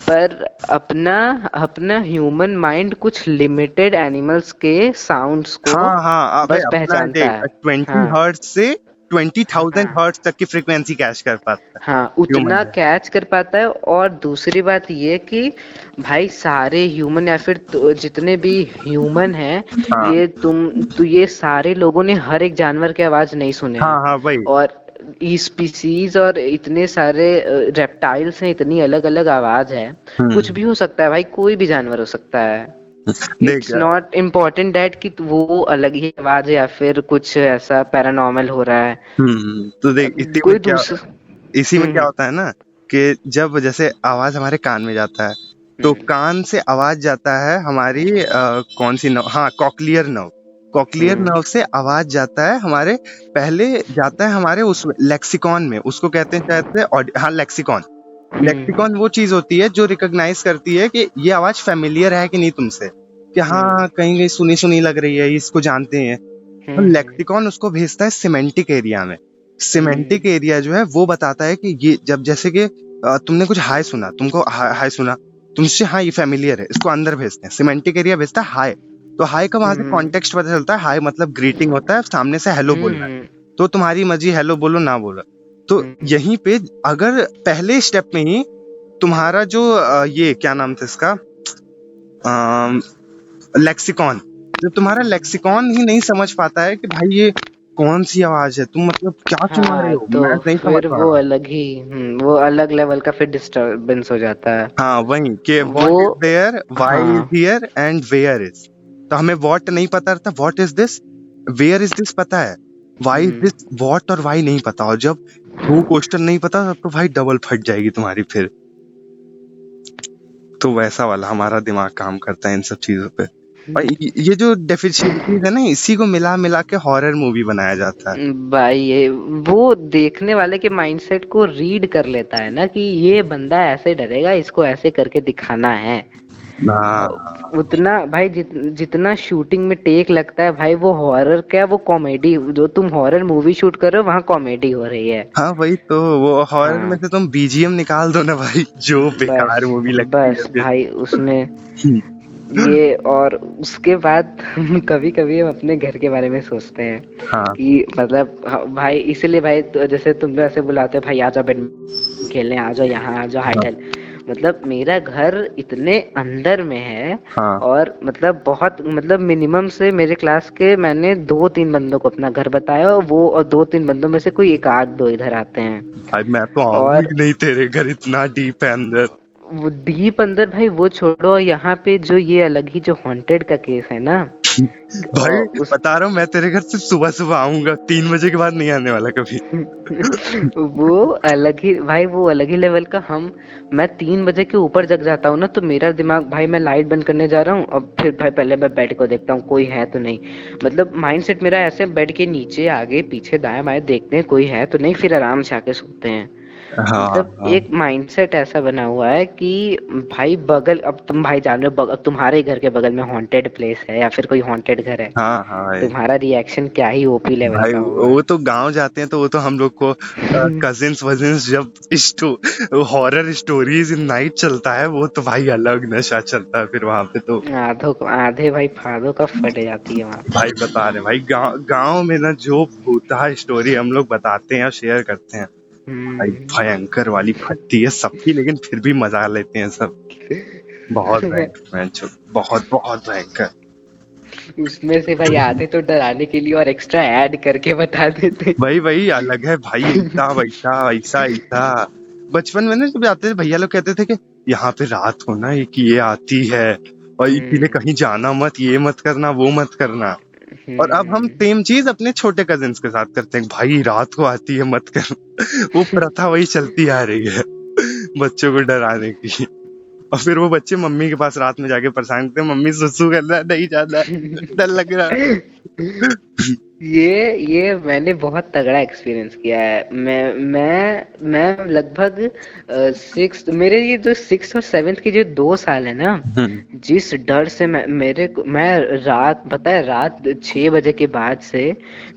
पर अपना ह्यूमन माइंड कुछ लिमिटेड एनिमल्स के साउंड्स को बस पहचानता है। 20 हर्ट्ज से 20,000 हर्ट्ज तक की फ्रीक्वेंसी कैच कर पाता है। हाँ, उतना कैच कर पाता है। और दूसरी बात ये कि भाई सारे ह्यूमन या फिर जितने भी ह्यूमन हैं, ये सारे लोगों ने हर एक जानवर की आवाज नहीं सुने। और स्पीसीज और इतने सारे रेप्टाइल्स हैं, इतनी अलग अलग आवाज है, कुछ भी हो सकता है भाई, कोई भी जानवर हो सकता है। इट्स नॉट इम्पोर्टेंट दैट कि वो अलग ही आवाज है या फिर कुछ ऐसा पैरानॉर्मल हो रहा है। तो देख इसी में क्या होता है ना कि जब जैसे आवाज हमारे कान में जाता है, तो कान से आवाज जाता है हमारी कौन सी नर्व, हाँ कॉक्लियर नर्व, कॉक्लियर नर्व से आवाज जाता है हमारे, पहले जाता है हमारे उस लेक्सिकॉन में, उसको कहते हैं शायद से, हाँ लेक्सिकॉन। लेक्सिकॉन वो चीज होती है जो रिकॉग्नाइज करती है कि ये आवाज फेमिलियर है कि नहीं तुमसे, कि हाँ कहीं कहीं सुनी सुनी लग रही है, इसको जानते हैं। तो लेक्सिकॉन उसको भेजता है सिमेंटिक एरिया में। सिमेंटिक एरिया जो है वो बताता है कि ये, जब जैसे कि तुमने कुछ हाय सुना, तुमको हाय सुना तुमसे, हाँ ये फेमिलियर है, इसको अंदर भेजते हैं, सिमेंटिक एरिया भेजता है हाय। तो हाय का वहां से कॉन्टेक्स्ट पता चलता है, हाय मतलब ग्रीटिंग होता है, सामने से हेलो बोलना है, तो तुम्हारी मर्जी हेलो बोलो ना बोलो। तो यहीं पे अगर पहले स्टेप में ही तुम्हारा जो ये क्या नाम था इसका, लेक्सिकॉन, जब तुम्हारा लेक्सिकॉन ही नहीं समझ पाता है कि भाई ये कौन सी आवाज है, तुम मतलब क्या सुना रहे हो, तो मैं नहीं समझ पा रहा, वो अलग ही वो अलग लेवल का फिर डिस्टर्बेंस हो जाता है। हाँ वही कि what is there, why is here and where is. तो हमें व्हाट नहीं पता रहता, what is this, where is this पता है, व्हाई इज दिस, व्हाट और व्हाई नहीं पता। और जब वो क्वेश्चन नहीं पता तब तो भाई डबल फट जाएगी तुम्हारी फिर। तो वैसा वाला हमारा दिमाग काम करता है इन सब चीजों पे। और ये जो डेफिशिएंसीज है ना, इसी को मिला मिला के हॉरर मूवी बनाया जाता है। भाई ये वो देखने वाले के माइंडसेट को रीड कर लेता है ना कि ये बंदा ऐसे डरेगा, इसको ऐसे करके दिखाना है। हाँ उतना भाई जितना शूटिंग में टेक लगता है भाई, वो हॉरर क्या, वो कॉमेडी, जो तुम हॉरर मूवी शूट कर रहे हो वहाँ कॉमेडी हो रही है। हाँ, वही तो। वो हॉरर में हाँ से तुम बीजीएम निकाल दो ना भाई, जो बस, बेकार मूवी लगती है बस फिर। भाई उसमें ये। और उसके बाद हम कभी कभी हम अपने घर के बारे में सोचते हैं हाँ कि मतलब भाई इसीलिए भाई जैसे तुम लोग ऐसे बुलाते हो भाई आ जाओ बैडमिंटन खेलने, आ जाओ यहाँ, आ जाओ हाइटल। मतलब मेरा घर इतने अंदर में है, हाँ और मतलब बहुत मतलब मिनिमम से मेरे क्लास के मैंने 2-3 बंदों को अपना घर बताया, और वो और 2-3 बंदों में से कोई एक आध दो इधर आते हैं। भाई, मैं तो आऊंगी और नहीं तेरे घर, इतना डीप है अंदर। वो डीप अंदर भाई वो छोड़ो, यहाँ पे जो ये अलग ही जो हॉन्टेड का केस है ना, भाई उस बता रहा हूँ, मैं तेरे घर से सुबह सुबह आऊंगा, 3 बजे के बाद नहीं आने वाला कभी। वो अलग ही भाई, वो अलग ही लेवल का। मैं 3 बजे के ऊपर जग जाता हूँ ना, तो मेरा दिमाग भाई, मैं लाइट बंद करने जा रहा हूँ, अब फिर भाई पहले मैं बेड को देखता हूँ कोई है तो नहीं। मतलब माइंडसेट मेरा ऐसे, बेड के नीचे आगे पीछे दाएं बाएं देखते हैं कोई है तो नहीं, फिर आराम से आके सोते हैं। हाँ मतलब हाँ एक माइंडसेट ऐसा बना हुआ है कि भाई बगल, अब तुम भाई जान रहे हो, तुम्हारे घर के बगल में हॉन्टेड प्लेस है या फिर कोई हॉन्टेड घर है, हाँ हाँ भाई। तुम्हारा रिएक्शन क्या ही ओपी लेवल भाई का होगा। वो तो गांव जाते हैं तो वो तो हम लोग को कजिन्स वजिन्स जब हॉरर स्टोरीज इन नाइट चलता है, वो तो भाई अलग नशा चलता है फिर वहां पे तो। आधे भाई फादों का फट जाती है वहां पे। भाई बता रहे भाई, गांव गांव में ना जो भूता स्टोरी हम लोग बताते हैं और शेयर करते हैं, भाई भयंकर वाली फटती है सबकी, लेकिन फिर भी मजा लेते हैं सब। बहुत भयंकर, बहुत बहुत भयंकर। उसमें से भाई आधे तो डराने के लिए और एक्स्ट्रा ऐड करके बता देते। वही वही अलग है भाई, ऐसा वैसा ऐसा ऐसा। बचपन में ना जब जाते थे, भैया लोग कहते थे कि यहाँ पे रात को ना एक ये आती है, और इसीलिए कहीं जाना मत, ये मत करना, वो मत करना। और अब हम सेम चीज अपने छोटे कजिन्स के साथ करते हैं, भाई रात को आती है मत कर। वो प्रथा वही चलती आ रही है बच्चों को डराने की। और फिर वो बच्चे मम्मी के पास रात में जाके परेशान करते हैं, मम्मी सुसु कर रहा है, नहीं जाना, डर लग रहा है। ये मैंने बहुत तगड़ा एक्सपीरियंस किया है। मैं लगभग मेरे ये जो 6th और 7th के जो 2 साल है ना, जिस डर से मैं रात, पता है रात 6 बजे के बाद से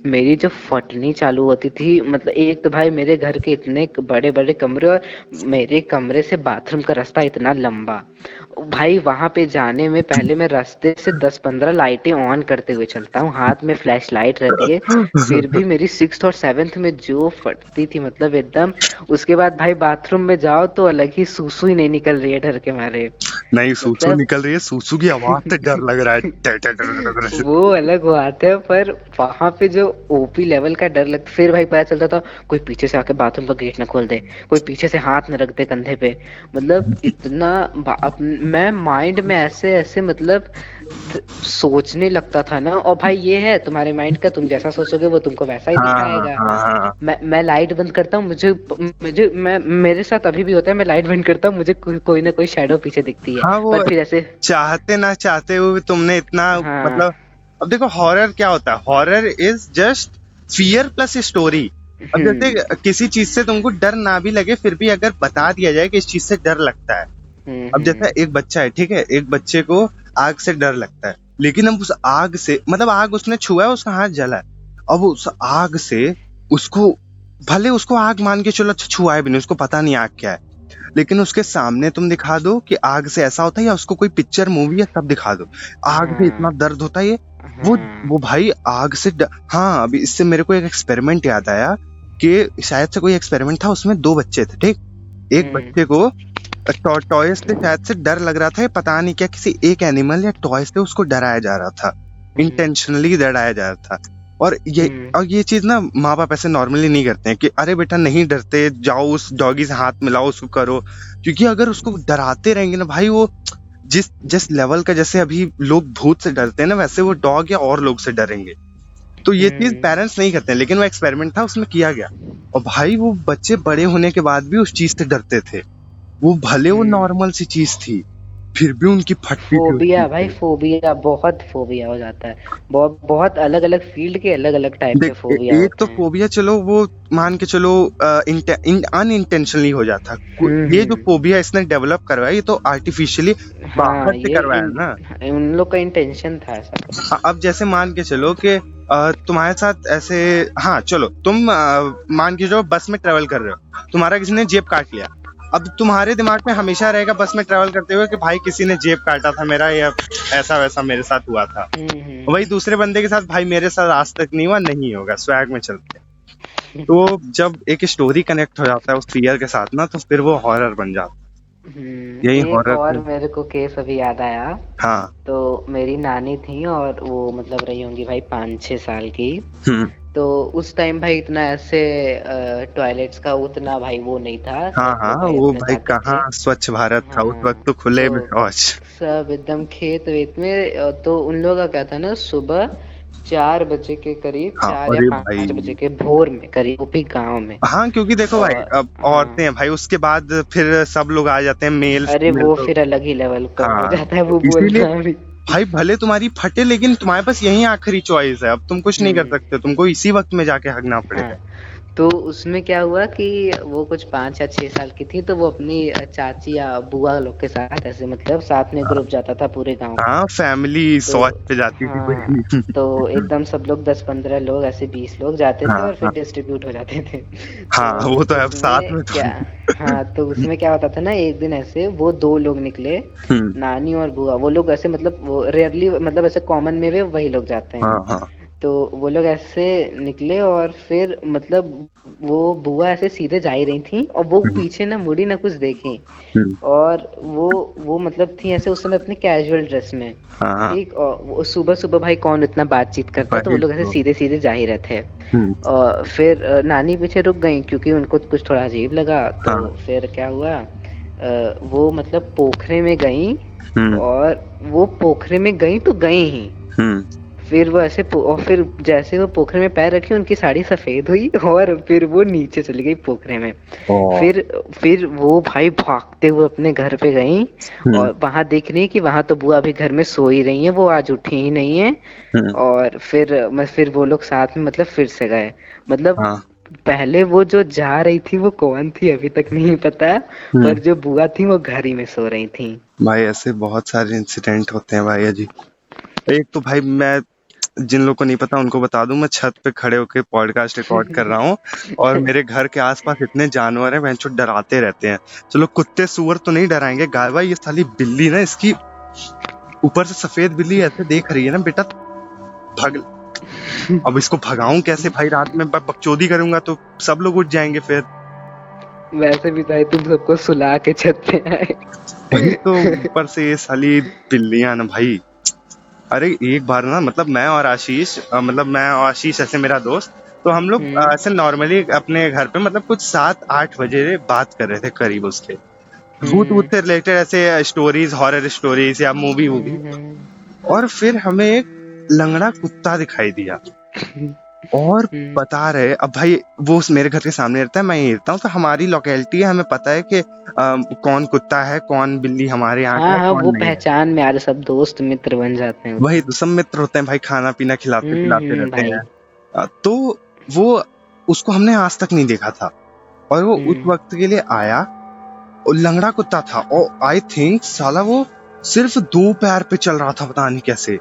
मेरी जो फटनी चालू होती थी। मतलब एक तो भाई मेरे घर के इतने बड़े बड़े कमरे, और मेरे कमरे से बाथरूम का रास्ता इतना लंबा, भाई वहां पे जाने में पहले मैं रास्ते से 10-15 लाइटें ऑन करते हुए चलता हूँ, हाथ में फ्लैश लाइट रहती है, फिर भी मेरी 6th और 7th में जो फटती थी मतलब एकदम। उसके बाद भाई बाथरूम में जाओ तो अलग ही सूसू ही नहीं निकल रही है डर के मारे। नहीं, सूसू मतलब निकल रही है, सूसू की आवाज से डर लग रहा है। वो अलग बात है, पर वहां पे जो ओपी लेवल का डर लगता, फिर भाई पता चलता था कोई पीछे से आके बाथरूम का गेट ना खोल दे, कोई पीछे से हाथ न रख दे कंधे पे। मतलब इतना मैं माइंड में ऐसे ऐसे मतलब सोचने लगता था ना। और भाई ये है तुम्हारे माइंड का, तुम जैसा सोचोगे वो तुमको वैसा ही दिखाएगा। हाँ, मैं लाइट बंद करता हूँ, मुझे मेरे साथ अभी भी होता है, मैं लाइट बंद करता हूँ, मुझे कोई ना कोई शैडो पीछे दिखती है। हाँ, वो पर फिर ऐसे चाहते ना चाहते हुए तुमने इतना मतलब। अब देखो हॉरर क्या होता है, horror is just fear plus story. अब जैसे किसी चीज से तुमको डर ना भी लगे, फिर भी अगर बता दिया जाए कि इस चीज से डर लगता है। अब जैसे एक बच्चा है, ठीक है, एक बच्चे को आग से डर लगता है, लेकिन अब उस आग से, मतलब आग उसने छुआ है, उसका हाथ जला है, अब उस आग से उसको, भले उसको आग मान के चलो, छुआ है भी नहीं, उसको पता नहीं आग क्या है, लेकिन उसके सामने तुम दिखा दो कि आग से ऐसा होता है, या उसको कोई पिक्चर मूवी या सब दिखा दो, आग से इतना दर्द होता है ये, वो भाई आग से हाँ, अभी इससे मेरे को एक एक्सपेरिमेंट याद आया कि शायद से कोई एक्सपेरिमेंट था, उसमें 2 बच्चे थे, ठीक। एक बच्चे को टॉय से शायद से डर लग रहा था, पता नहीं क्या, किसी एक एनिमल या टॉय से उसको डराया जा रहा था, इंटेंशनली डराया जा रहा था। और ये चीज ना माँ बाप ऐसे नॉर्मली नहीं करते हैं कि अरे बेटा नहीं डरते, जाओ उस डॉगी से हाथ मिलाओ, उसको करो, क्योंकि अगर उसको डराते रहेंगे ना भाई, वो जिस लेवल का, जैसे अभी लोग भूत से डरते हैं ना, वैसे वो डॉग या और लोग से डरेंगे। तो ये चीज पेरेंट्स नहीं करते हैं, लेकिन वो एक्सपेरिमेंट था, उसमें किया गया, और भाई वो बच्चे बड़े होने के बाद भी उस चीज से डरते थे, वो भले वो नॉर्मल सी चीज थी, फिर भी उनकी फटती थी फोबिया भाई, उसकी। फोबिया, बहुत फोबिया हो जाता है। बहुत बहुत अलग अलग फील्ड के अलग अलग टाइप के देख फोबिया एक होते तो हैं। फोबिया चलो वो मान के चलो अनइंटेंशनली हो जाता। ये जो हम्म। फोबिया इसने डेवलप करवाया ये तो आर्टिफिशियली बाहर हाँ, से करवाया है ना। उन लोग का इंटेंशन था ऐसा। अब जैसे मान के चलो कि तुम्हारे साथ ऐसे, हाँ चलो तुम मान के चलो बस में ट्रेवल कर रहे हो, तुम्हारा किसी ने जेब काट लिया। अब तुम्हारे दिमाग में हमेशा रहेगा बस में ट्रेवल करते हुए कि भाई किसी ने जेब काटा था मेरा, या ऐसा वैसा मेरे साथ हुआ था। वही हम्म। दूसरे बंदे के साथ, भाई मेरे साथ आज तक नहीं हुआ, नहीं होगा, स्वैग में चलते हैं। तो जब एक स्टोरी कनेक्ट हो जाता है उस फियर के साथ ना, तो फिर वो हॉरर बन जाता है। यही एक हॉरर और को। मेरे को केस अभी याद आया। हाँ। तो मेरी नानी थी और वो मतलब रही होंगी भाई 5-6 साल की। हम्म। तो उस टाइम भाई इतना ऐसे टॉयलेट्स का उतना भाई वो नहीं था, हाँ सब हाँ, लोग भाई वो अपने भाई जाते थे। कहाँ स्वच्छ भारत था उस वक्त, हाँ, तो खुले तो में शौच। सब एकदम खेत वेत में। तो उन लोगों का क्या था ना, सुबह 4 बजे के करीब, हाँ 4 या 5 बजे भाई। के भोर में करीब, वो भी गाँव में। हाँ क्योंकि देखो भाई, और अब औरतें हाँ, हैं भाई, उसके बाद फिर सब लोग आ जाते हैं, मेल अरे फीमेल वो तो। फिर अलग ही लेवल का हो हाँ जाता है तो वो इसीलिए बोलना भी। भाई भले तुम्हारी फटे, लेकिन तुम्हारे पास यही आखिरी चॉइस है, अब तुम कुछ नहीं कर हम्म। सकते, तुमको इसी वक्त में जाके हगना हाँ, पड़ेगा। तो उसमें क्या हुआ कि वो कुछ 5 या 6 साल की थी, तो वो अपनी चाची या बुआ लोग के साथ ऐसे मतलब साथ में ग्रुप जाता था पूरे गांव का। हाँ फैमिली तो शौच पे जाती थी हाँ, पूरी। तो एकदम सब लोग 10-15 लोग ऐसे 20 लोग जाते थे हाँ और फिर हाँ डिस्ट्रीब्यूट हो जाते थे। हाँ, तो वो तो है, अब साथ उसमें में क्या, तो। हाँ, तो उसमें क्या होता था ना, एक दिन ऐसे वो 2 लोग निकले, हम्म। नानी और बुआ, वो लोग ऐसे मतलब वो रेयरली मतलब ऐसे कॉमन में भी वही लोग जाते हैं। हाँ हाँ। तो वो लोग ऐसे निकले और फिर मतलब वो बुआ ऐसे सीधे जा ही रही थी और वो हम्म। पीछे ना मुड़ी ना कुछ देखी। हम्म। और वो मतलब थी ऐसे उस समय अपने कैजुअल ड्रेस में। हाँ हाँ। ठीक, और वो सुबह सुबह भाई कौन इतना बातचीत करता है, तो वो वही लोग ऐसे तो। सीधे सीधे जा ही रहे थे। हम्म। और फिर नानी पीछे रुक गई क्योंकि उनको कुछ थोड़ा अजीब लगा। तो हाँ। फिर क्या हुआ, वो मतलब पोखरे में गई। हम्म। और वो पोखरे में गई तो गई ही। हम्म। फिर वो ऐसे और फिर जैसे वो पोखरे में पैर रखी, उनकी साड़ी सफेद हुई और फिर वो नीचे चली गई पोखरे में। ओ। फिर फिर वो भाई भागते हुए अपने घर पे गई। हम्म। और वहां देख रही है कि वहां तो बुआ अभी घर में सो ही रही है, वो आज उठी ही नहीं है। हम्म। और फिर वो लोग साथ में मतलब फिर से गए। मतलब हाँ। पहले वो जो जा रही थी वो कौन थी अभी तक नहीं पता। हम्म। पर जो बुआ थी वो घर ही में सो रही थी। भाई ऐसे बहुत सारे इंसिडेंट होते हैं भाई अजी। एक तो भाई मैं, जिन लोगों को नहीं पता उनको बता दूं, मैं छत पे खड़े होकर पॉडकास्ट रिकॉर्ड कर रहा हूँ, और मेरे घर के आसपास इतने जानवर हैं भैंचो, डराते रहते हैं। चलो कुत्ते सुअर तो नहीं डराएंगे, गाय भाई ये साली बिल्ली ना, इसकी ऊपर से सफेद बिल्ली ऐसे देख रही है ना बेटा, भग। अब इसको भगाऊं कैसे भाई, रात में बकचोदी करूंगा तो सब लोग उठ जाएंगे फिर। वैसे भी भाई तुम सबको सुला के छत पे आए। वही तो, ऊपर से ये साली बिल्लियां ना भाई। अरे एक बार ना, मतलब मैं और आशीष, मतलब मैं और आशीष ऐसे मेरा दोस्त, तो हम लोग हम्म। ऐसे नॉर्मली अपने घर पे मतलब कुछ 7-8 बजे बात कर रहे थे करीब उसके, भूत हम्म। वूत से रिलेटेड ऐसे स्टोरीज, हॉरर स्टोरीज या मूवी वूवी। हम्म। और फिर हमें एक लंगड़ा कुत्ता दिखाई दिया, और हम्म। बता रहे, अब भाई वो मेरे घर के सामने रहता है, मैं यहीं रहता हूँ, तो हमारी लोकेलिटी है, हमें पता है कि कौन कुत्ता है, कौन बिल्ली हमारे यहाँ का हाँ है, हाँ, कौन वो नहीं है। पहचान में आ रहे, सब दोस्त मित्र बन जाते हैं वही उससे। तो, सब मित्र होते हैं भाई, खाना पीना खिलाते पिलाते रहते भाई। हैं। तो वो, उसको हमने आज तक नहीं देखा था, और वो उस हम्म। वक्त के लिए आया, और लंगड़ा कुत्ता था, और आई थिंक साला वो सिर्फ 2 पैर पे चल रहा था, पता नहीं कैसे,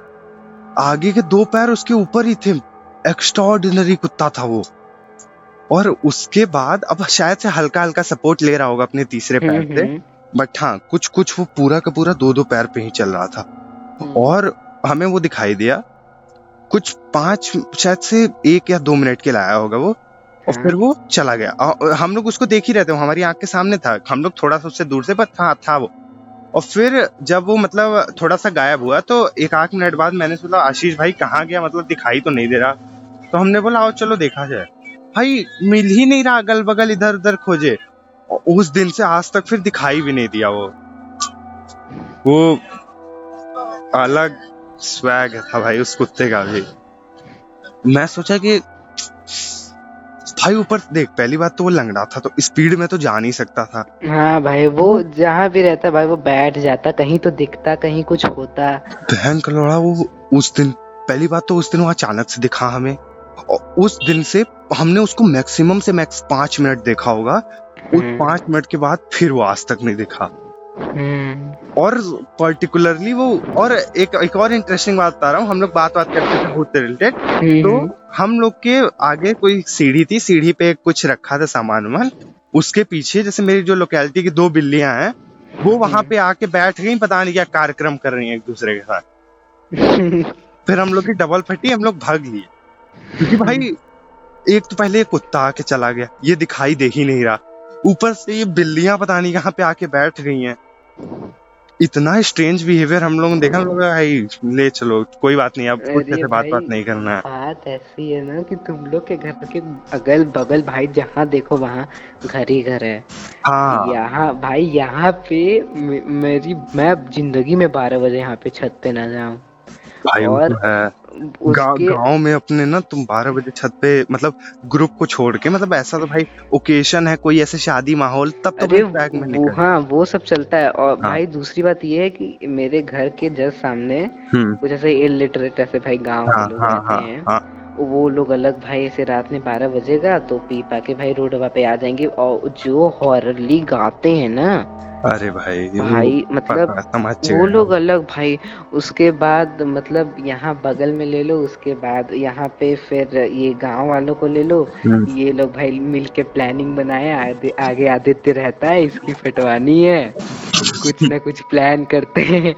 आगे के 2 पैर उसके ऊपर ही थे। एक्स्ट्राऑर्डिनरी कुत्ता था वो। और उसके बाद अब शायद से हल्का हल्का सपोर्ट ले रहा होगा अपने तीसरे पैर से, हम्म। बट हाँ कुछ कुछ वो पूरा का पूरा 2-2 पैर पे ही चल रहा था। हम्म। और हमें वो दिखाई दिया कुछ 5, शायद से 1 या 2 मिनट के लिए आया होगा वो, और हाँ। फिर वो चला गया। हम लोग उसको देख ही रहे थे, वो हमारी आंख के सामने था, हम लोग थोड़ा सा उससे दूर से, पर था वो। और फिर जब वो मतलब थोड़ा सा गायब हुआ, तो 1-8 मिनट बाद मैंने सोचा आशीष भाई कहाँ गया, मतलब दिखाई तो नहीं दे रहा। तो हमने बोला आओ चलो देखा जाए। भाई मिल ही नहीं रहा, अगल बगल इधर उधर खोजे, और उस दिन से आज तक फिर दिखाई भी नहीं दिया वो अलग स्वैग था भाई उस कुत्ते का भी। मैं सोचा कि भाई ऊपर देख, पहली बात तो वो लंगड़ा था तो स्पीड में तो जा नहीं सकता था। हाँ भाई, वो जहाँ भी रहता भाई वो बैठ जाता, कहीं तो दिखता, कहीं कुछ होता। बहन का लोड़ा, वो उस दिन, पहली बात तो उस दिन वो अचानक से दिखा हमें, और उस दिन से हमने उसको मैक्सिमम से मैक्स 5 मिनट देखा होगा। उस 5 मिनट के बाद फिर वो आज तक नहीं दिखा। और पर्टिकुलरली वो, और एक और इंटरेस्टिंग बात बता रहा हूँ, हम लोग बात करते थे भूत से रिलेटेड। तो हम लोग के आगे कोई सीढ़ी थी, सीढ़ी पे कुछ रखा था सामान वामान, उसके पीछे जैसे मेरी जो लोकेलिटी की 2 बिल्लियां हैं वो वहां पे आके बैठ गई, पता नहीं क्या कार्यक्रम कर रही हैं एक दूसरे के साथ। फिर हम लोग की डबल फटी, हम लोग भाग लिए, क्योंकि भाई एक तो पहले कुत्ता आके चला गया, ये दिखाई दे ही नहीं रहा, ऊपर से ये बिल्लियां पता नहीं कहाँ पे आके बैठ गई हैं। इतना स्ट्रेंज बिहेवियर हम लोगों ने देखा। हम लोग भाई ले चलो, कोई बात नहीं, अब कुछ ऐसे बात नहीं करना है। बात ऐसी है ना कि तुम लोग के घर के अगल बगल भाई जहाँ देखो वहाँ घर ही घर है। हाँ यहाँ भाई, यहाँ पे मैं जिंदगी में 12 बजे यहाँ पे छत पे ना जाऊं। भाई और तो है गांव में अपने ना, तुम 12 बजे छत पे, मतलब ग्रुप को छोड़ के, मतलब ऐसा तो भाई ओकेशन है कोई ऐसे शादी माहौल, तब तो बैग में निकल। हाँ वो सब चलता है। और भाई दूसरी बात ये है कि मेरे घर के जस्ट सामने कुछ ऐसे इलिटरेट ऐसे भाई गाँव के लोग रहते हैं, वो लोग अलग भाई ऐसे रात में 12 बजेगा तो पी पा के भाई रोड पे आ जाएंगे, और जो हॉररली गाते हैं ना, अरे भाई मतलब वो लोग अलग भाई। उसके बाद मतलब यहाँ बगल में ले लो, उसके बाद यहाँ पे फिर ये गांव वालों को ले लो, ये लोग भाई मिलके प्लानिंग बनाए, आगे आदित्य रहता है, इसकी फटवानी है, कुछ ना कुछ प्लान करते हैं।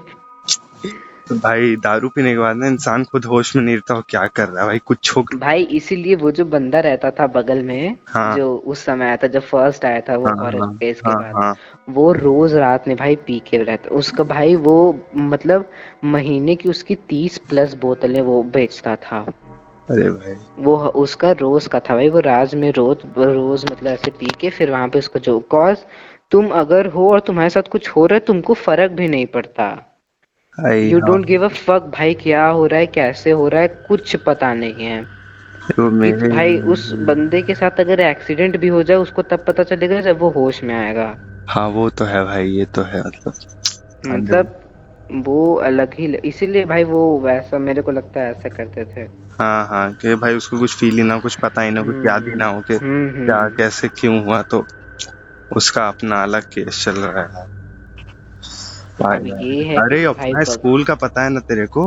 तो भाई दारू पीने के बाद ना इंसान खुद होश में नहीं रहता, वो क्या कर रहा है भाई, कुछ हो भाई। इसीलिए वो जो बंदा रहता था बगल में, जो उस समय आया था, जब फर्स्ट आया था वो हॉरर केस के बाद, वो रोज रात में भाई पी के रहता उसका भाई, वो मतलब महीने की उसकी 30+ बोतलें वो बेचता था। अरे भाई वो उसका रोज का था भाई, वो राज में रोज मतलब ऐसे पी के फिर वहां पे उसका जो कॉज, तुम अगर हो और तुम्हारे साथ कुछ हो रहा है तुमको फर्क भी नहीं पड़ता, you don't give a fuck भाई, क्या हो रहा है कैसे हो रहा है कुछ पता नहीं है। तो भाई उस बंदे के साथ अगर एक्सीडेंट भी हो जाए उसको तब पता चलेगा जब वो होश में आएगा। हाँ वो तो है भाई, ये तो है, मतलब वो अलग ही, इसीलिए भाई वो वैसा मेरे को लगता है ऐसा करते थे। हाँ कि भाई उसको कुछ फील ही ना, कुछ पता ही ना, कुछ याद ही ना हो कि क्या कैसे क्यों हुआ, तो उसका अपना अलग केस चल रहा है। ये है अरे अपना स्कूल का पता है ना तेरे को?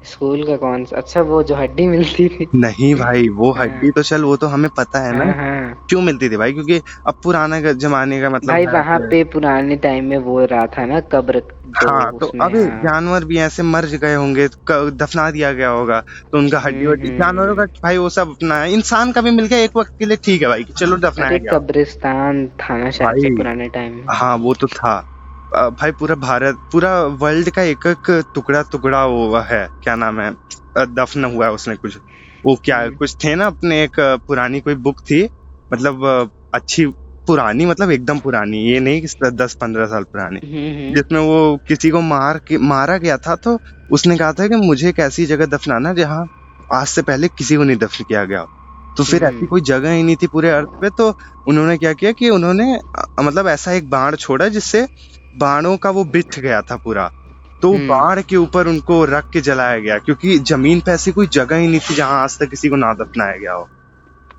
स्कूल का कौन सा? अच्छा वो जो हड्डी मिलती थी? नहीं भाई, वो हड्डी तो चल वो तो हमें पता है ना क्यों मिलती थी भाई, क्योंकि अब पुराना जमाने का मतलब भाई वहाँ पे पुराने टाइम में वो रहा था ना कब्र। हाँ तो अभी जानवर भी ऐसे मर गए होंगे, दफना दिया गया होगा, तो उनका हड्डी वड्डी जानवरों का भाई वो सब अपना है। इंसान का भी मिल गया एक वक्त के लिए, ठीक है भाई चलो दफनाया गया। कब्रिस्तान था ना शायद पुराने टाइम में। हाँ वो तो था भाई, पूरा भारत, पूरा वर्ल्ड का एक एक टुकड़ा वो है, क्या नाम है, दफन हुआ है उसने कुछ, वो क्या कुछ थे ना अपने, एक पुरानी कोई बुक थी, मतलब अच्छी पुरानी, मतलब एकदम पुरानी, ये नहीं कि 10-15 साल पुरानी, जिसमें वो किसी को मारा गया था, तो उसने कहा था कि मुझे एक ऐसी जगह दफनाना जहाँ आज से पहले किसी को नहीं दफन किया गया। तो फिर ऐसी कोई जगह ही नहीं थी पूरे अर्थ पे, तो उन्होंने क्या किया कि उन्होंने मतलब ऐसा एक बाण छोड़ा जिससे बाणों का वो बिछ गया था पूरा, तो बाण के ऊपर उनको रख के जलाया गया, क्योंकि जमीन पे ऐसी कोई जगह ही नहीं थी जहाँ आज तक किसी को ना दफनाया गया हो।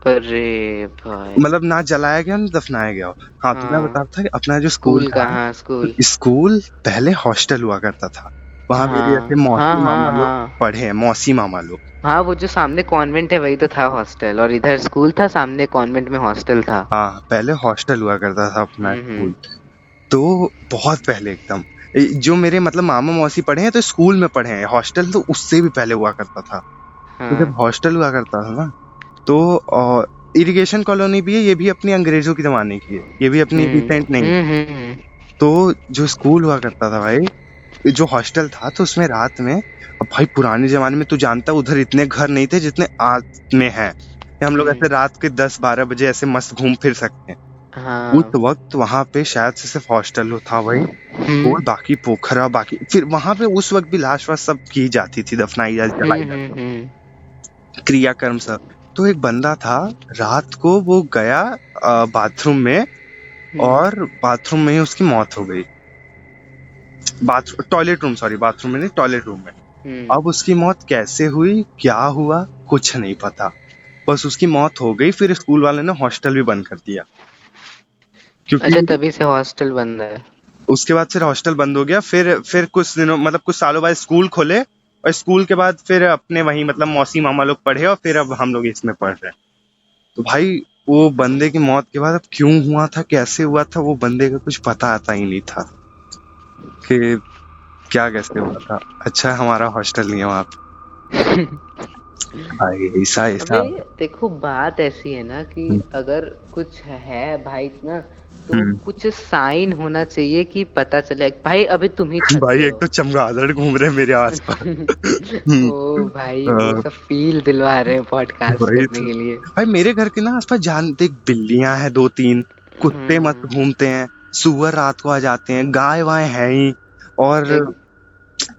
अरे भाई मतलब ना जलाया गया ना दफनाया गया हो। हाँ तो मैं बता था कि अपना जो स्कूल था, स्कूल पहले हॉस्टल हुआ करता था, वहाँ मेरे ऐसे मौसी मामा लोग पढ़े हैं, मौसी मामा लोग। हाँ वो जो सामने कॉन्वेंट है वही तो था हॉस्टल, और इधर स्कूल था, सामने कॉन्वेंट में हॉस्टल था। हाँ पहले हॉस्टल हुआ करता था अपना स्कूल, तो बहुत पहले एकदम, जो मेरे मतलब मामा मौसी पढ़े हैं तो स्कूल में पढ़े हैं, हॉस्टल तो उससे भी पहले हुआ करता था। तो जब हॉस्टल हुआ करता था ना, तो इरिगेशन कॉलोनी भी है, ये भी अपनी अंग्रेजों की जमाने की है, ये भी अपनी रिसेंट नहीं है। तो जो स्कूल हुआ करता था भाई, जो हॉस्टल था, तो उसमें रात में, अब भाई पुराने जमाने में तू जानता उधर इतने घर नहीं थे जितने आज में हैं, हम लोग ऐसे रात के 10-12 बजे ऐसे मस्त घूम फिर सकते हैं। उस वक्त वहां पे शायद से सिर्फ हॉस्टल था भाई, और बाकी पोखरा, बाकी फिर वहां पे उस वक्त भी लाश वाश सब की जाती थी, दफनाई जाती, क्रियाकर्म सब। तो एक बंदा था, रात को वो गया बाथरूम में, और बाथरूम में ही उसकी मौत हो गई। टॉयलेट रूम, सॉरी, बाथरूम में नहीं, टॉयलेट रूम में। अब उसकी मौत कैसे हुई, क्या हुआ, कुछ नहीं पता, बस उसकी मौत हो गई। फिर स्कूल वाले ने हॉस्टल भी बंद कर दिया, अच्छा, क्योंकि तभी से हॉस्टल बंद है। उसके बाद फिर हॉस्टल बंद हो गया। फिर कुछ दिनों, मतलब कुछ सालों बाद स्कूल खोले, और स्कूल के बाद फिर अपने वहीं, मतलब मौसी मामा लोग पढ़े, और फिर अब हम लोग इसमें पढ़ रहे हैं। तो भाई वो बंदे की मौत के बाद अब क्यों हुआ था, कैसे हुआ था, वो बंदे का कुछ पता आता ही नहीं था कि क्या कैसे हुआ था। अच्छा हमारा हॉस्टल नहीं है वहाँ पे। भाई ऐसा अबे ऐसा। देखो, बात ऐसी है ना कि हम्म, अगर कुछ है भाई ना, तो हम्म। कुछ साइन होना चाहिए कि पता चले। भाई अभी तुम ही थक भाई गए एक हो। तो चमगादड़ घूम रहे हैं मेरे आसपास। हम्म, ओ भाई, वो अ, सब फील दिलवा रहे हैं पॉडकास्ट वही करने तो। के लिए। भाई मेरे घर के ना आसपास जान देख, बिल्लियां हैं दो तीन, कुत्ते मस्त हम्म। घूमते हैं, सुअर रात को आ जाते हैं, गाय वाय है ही। और एक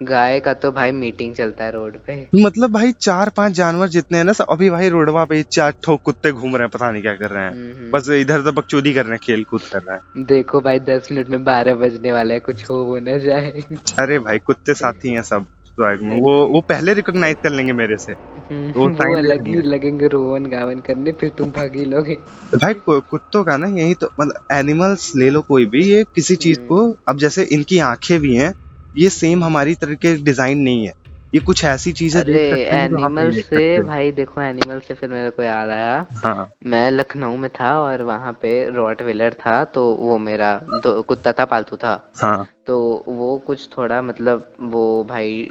गाय का तो भाई मीटिंग चलता है रोड पे। मतलब भाई चार पांच जानवर जितने हैं ना सब, अभी भाई रोडवा पे चार ठो कुत्ते घूम रहे हैं, पता नहीं क्या कर रहे हैं, बस इधर उधर बकचोदी कर रहे हैं, खेल कूद कर रहे हैं। देखो भाई, 10 मिनट में 12 बजने वाला है, कुछ हो वो न जाए। अरे भाई कुत्ते साथी हैं सब स्वैग में, वो पहले रिकॉग्नाइज कर लेंगे मेरे से, तो वो वो साइन ले अलग लेंगे। ही लगेंगे रोवन गावन करने, फिर तुम भागी लोगे। भाई कुत्तों का ना यही तो, मतलब एनिमल्स ले लो कोई भी, ये किसी चीज को, अब जैसे इनकी आंखें भी हैं, ये सेम हमारी तरह के डिजाइन नहीं है, ये कुछ ऐसी चीजें अरे देख सकते हैं जो हम एनिमल नहीं देख से सकते। भाई, देखो एनिमल से फिर मेरे को याद आया। हाँ मैं लखनऊ में था और वहाँ पे रॉटविलर था, तो वो मेरा दो कुत्ता था, पालतू था। हाँ तो वो कुछ थोड़ा मतलब वो भाई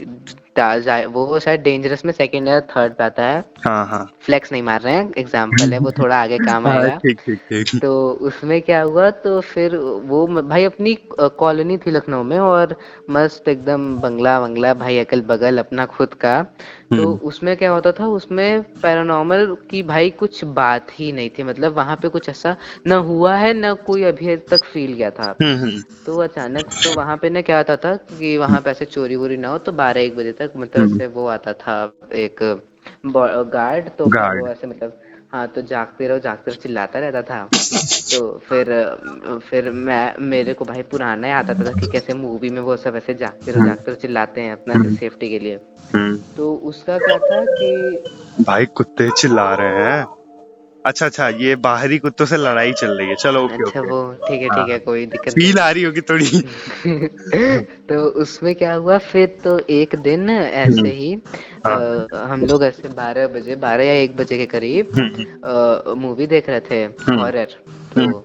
वो शायद डेंजरस में सेकंड या थर्ड पे आता है। हाँ हाँ। फ्लेक्स नहीं मार रहे हैं, एग्जाम्पल है, वो थोड़ा आगे काम हाँ आएगा। ठीक ठीक ठीक। तो उसमें क्या हुआ, तो फिर वो भाई अपनी कॉलोनी थी लखनऊ में, और मस्त एकदम बंगला बंगला भाई, अगल बगल अपना खुद का। तो हम्म उसमें क्या होता था, उसमें पैरानॉर्मल की भाई कुछ बात ही नहीं थी, मतलब वहां पे कुछ ऐसा न हुआ है, न कोई अभी तक फील किया था। हम्म। तो अचानक तो वहां पे ना क्या आता था कि वहां पे ऐसे चोरी वोरी ना हो, तो 12-1 बजे तक मतलब हम्म। ऐसे वो आता था, एक गार्ड, तो भाई वो गार्ड। ऐसे मतलब, हाँ, तो जागते रहो चिल्लाता रहता था। तो फिर मेरे को भाई पुराना याद आता था कि कैसे मूवी में वो सब ऐसे हम्म जागते रहो चिल्लाते हैं अपना हम्म सेफ्टी के लिए। हम्म। तो उसका क्या था कि भाई कुत्ते चिल्ला रहे हैं। अच्छा अच्छा, ये बाहरी कुत्तों से लड़ाई चल रही है, चलो ओके अच्छा, ओके। वो ठीक है हाँ ठीक है, कोई दिक्कत फील नहीं। आ रही होगी थोड़ी। तो उसमें क्या हुआ फिर, तो एक दिन हम्म, ऐसे ही हाँ हम लोग ऐसे 12 बजे, 12 या 1 बजे के करीब हम्म मूवी देख रहे थे, हम्म हॉरर। हम्म तो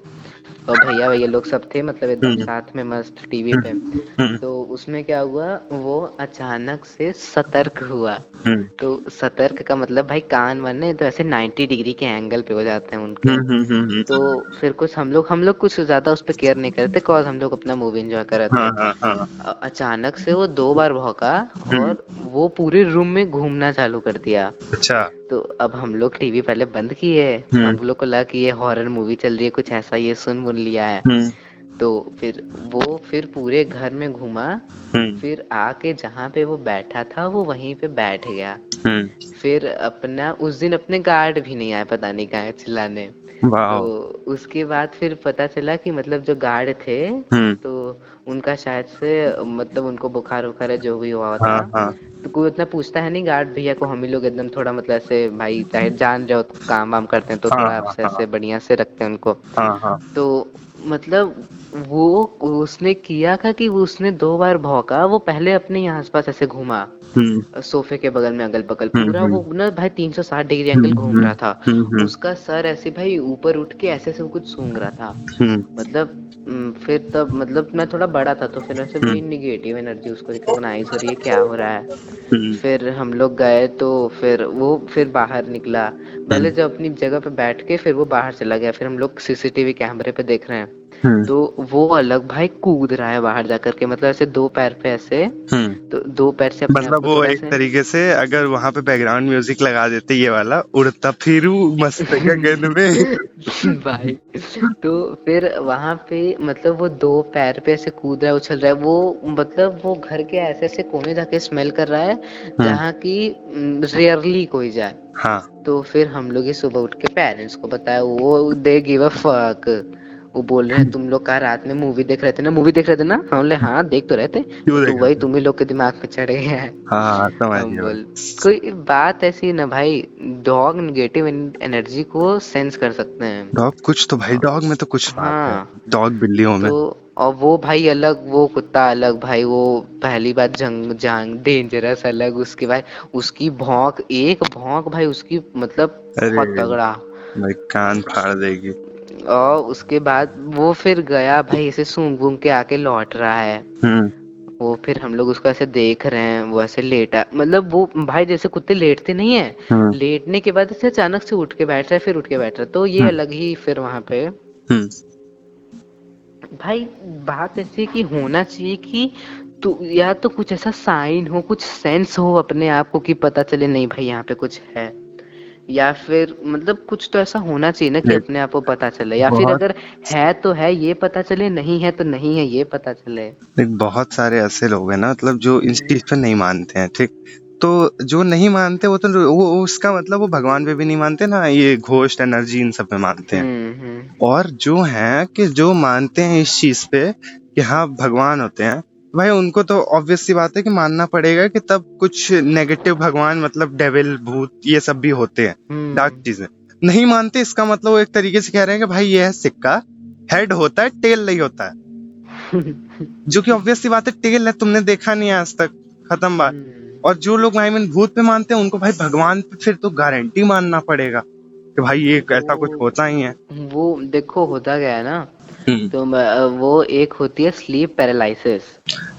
और भैया भैया लोग सब थे, मतलब एकदम हम्म साथ में मस्त टीवी पे। हम्म तो उसमें क्या हुआ, वो अचानक से सतर्क हुआ। हम्म तो सतर्क का मतलब भाई, कान वरने तो ऐसे 90 डिग्री के एंगल पे हो जाते हैं उनके। हम्म। तो फिर कुछ हम लोग कुछ ज्यादा उस पर केयर नहीं करते, कॉज हम लोग अपना मूवी एंजॉय कर रहे हाँ थे। हाँ हाँ। अचानक से वो 2 बार भौंका, हम्म। और वो पूरे रूम में घूमना चालू कर दिया। अच्छा। तो अब हम लोग टीवी पहले बंद किए। हम्म हम लोग को लगा कि ये हॉरर मूवी चल रही है, कुछ ऐसा ये सुन बुन लिया है। हम्म तो फिर पूरे घर में घूमा। हम्म फिर आके जहाँ पे वो बैठा था, वो वहीं पे बैठ गया। हम्म। फिर अपना उस दिन अपने गार्ड भी नहीं आए, पता नहीं कहाँ है चिल्लाने। तो वाह। उसके बाद फिर पता चला कि मतलब जो गार्ड थे, हम्म। तो उनका शायद से मतलब उनको बुखार वुखार है, जो भी हुआ हाँ था। हाँ तो कोई उतना पूछता है नहीं गार्ड भैया को, हम ही लोग एकदम थोड़ा मतलब ऐसे भाई, चाहे जान रहे हो तो काम वाम करते हैं, तो हाँ थोड़ा हाँ आपसे हाँ ऐसे बढ़िया से रखते हैं उनको। हाँ हाँ। तो मतलब वो उसने किया था कि उसने 2 बार भौंका, वो पहले अपने यहाँ आसपास ऐसे घूमा, हम्म सोफे के बगल में अगल बगल पूरा हम्म वो ना भाई 360 डिग्री एंगल घूम हम्म रहा था। हम्म उसका सर ऐसे भाई ऊपर उठ के ऐसे ऐसे कुछ सूंघ रहा था। हम्म मतलब फिर तब मतलब मैं थोड़ा बड़ा था, तो फिर ऐसे हम्म वही निगेटिव एनर्जी उसको रिकॉग्नाइज हो रही है, क्या हो रहा है। हम्म फिर हम लोग गए, तो फिर बाहर निकला। पहले जब अपनी जगह पे बैठ के, फिर वो बाहर चला गया। फिर हम लोग सीसीटीवी कैमरे पे देख रहे हैं, हम्म तो वो अलग भाई कूद रहा है बाहर जाकर के, मतलब ऐसे 2 पैर पे ऐसे। हम्म। तो 2 पैर से अपने आप मतलब को वो थोड़ा एक ऐसे तरीके से अगर वहां पे बैकग्राउंड म्यूजिक लगा देते, ये वाला उड़ता फिरू मस्त गगन में। भाई, तो फिर वहां पे मतलब वो 2 पैर पे ऐसे कूद रहा है, उछल रहा है वो, मतलब वो घर के ऐसे ऐसे कोने जाके स्मेल कर रहा है, हम्म जहाँ की रेयरली कोई जाए। हाँ तो फिर हम लोग ये सुबह उठ के पेरेंट्स को बताया, वो दे गिव अ फक। वो बोल रहे हैं तुम लोग का रात में मूवी देख रहे थे ना, मूवी देख रहे थे ना, हम बोले हाँ देख तो रहे थे, क्यों तो देखा वही था? तुम ही लोग के दिमाग में चढ़ गया है। हाँ समझ हम गया बोल भाई। कोई बात ऐसी है ना भाई, डॉग नेगेटिव एनर्जी को सेंस कर सकते हैं। डॉग कुछ तो भाई, डॉग में तो कुछ बात है, हाँ डॉग बिल्लियों में। तो, और वो भाई अलग, वो कुत्ता अलग भाई, वो पहली बात जंग जांग डेंजरस अलग, उसके बाद उसकी भौंक, एक भौंक भाई उसकी मतलब अरे बहुत तगड़ा। भाई कान फाड़ देगी। और उसके बाद वो फिर गया भाई, ऐसे सूंघ बूंघ के आके लौट रहा है। हम्म वो फिर हम लोग उसको ऐसे देख रहे हैं, वो ऐसे लेटा, मतलब वो भाई जैसे कुत्ते लेटते नहीं है, हम्म लेटने के बाद ऐसे अचानक से उठ के बैठ रहा है, फिर उठ के बैठ रहा है, तो ये हम्म अलग ही फिर वहां पे हम्म भाई बात ऐसी है कि होना चाहिए कि तो या तो कुछ ऐसा साइन हो, कुछ सेंस हो अपने आप को कि पता चले नहीं भाई यहाँ पे कुछ है, या फिर मतलब कुछ तो ऐसा होना चाहिए ना कि देख, अपने आप को पता चले, या फिर बहुत अगर है तो है ये पता चले, नहीं है तो नहीं है ये पता चले। देख, बहुत सारे ऐसे लोग हैं ना, मतलब जो इस हम्म चीज पे नहीं मानते हैं, ठीक। तो जो नहीं मानते वो तो वो उसका मतलब वो भगवान पे भी नहीं मानते ना, ये घोस्ट एनर्जी इन सब पे मानते हैं। हम्म। और जो हैं कि जो मानते हैं इस चीज पे कि हाँ भगवान होते हैं, भाई उनको तो ऑब्वियस सी बात है कि मानना पड़ेगा कि तब कुछ नेगेटिव भगवान मतलब डेविल भूत ये सब भी होते हैं, डार्क चीजें। नहीं मानते इसका मतलब वो एक तरीके से कह रहे हैं कि भाई ये है सिक्का, हेड होता है टेल नहीं होता है, जो कि ऑब्वियस सी बात है, टेल है, तुमने देखा नहीं है आज तक, खत्म बात। और जो लोग आई मीन भूत पे मानते हैं उनको भाई भगवान पे फिर तो गारंटी मानना पड़ेगा कि भाई ये ऐसा कुछ होता ही है। वो देखो होता क्या है ना, हम्म, तो वो एक होती है स्लीप पैरालिसिस।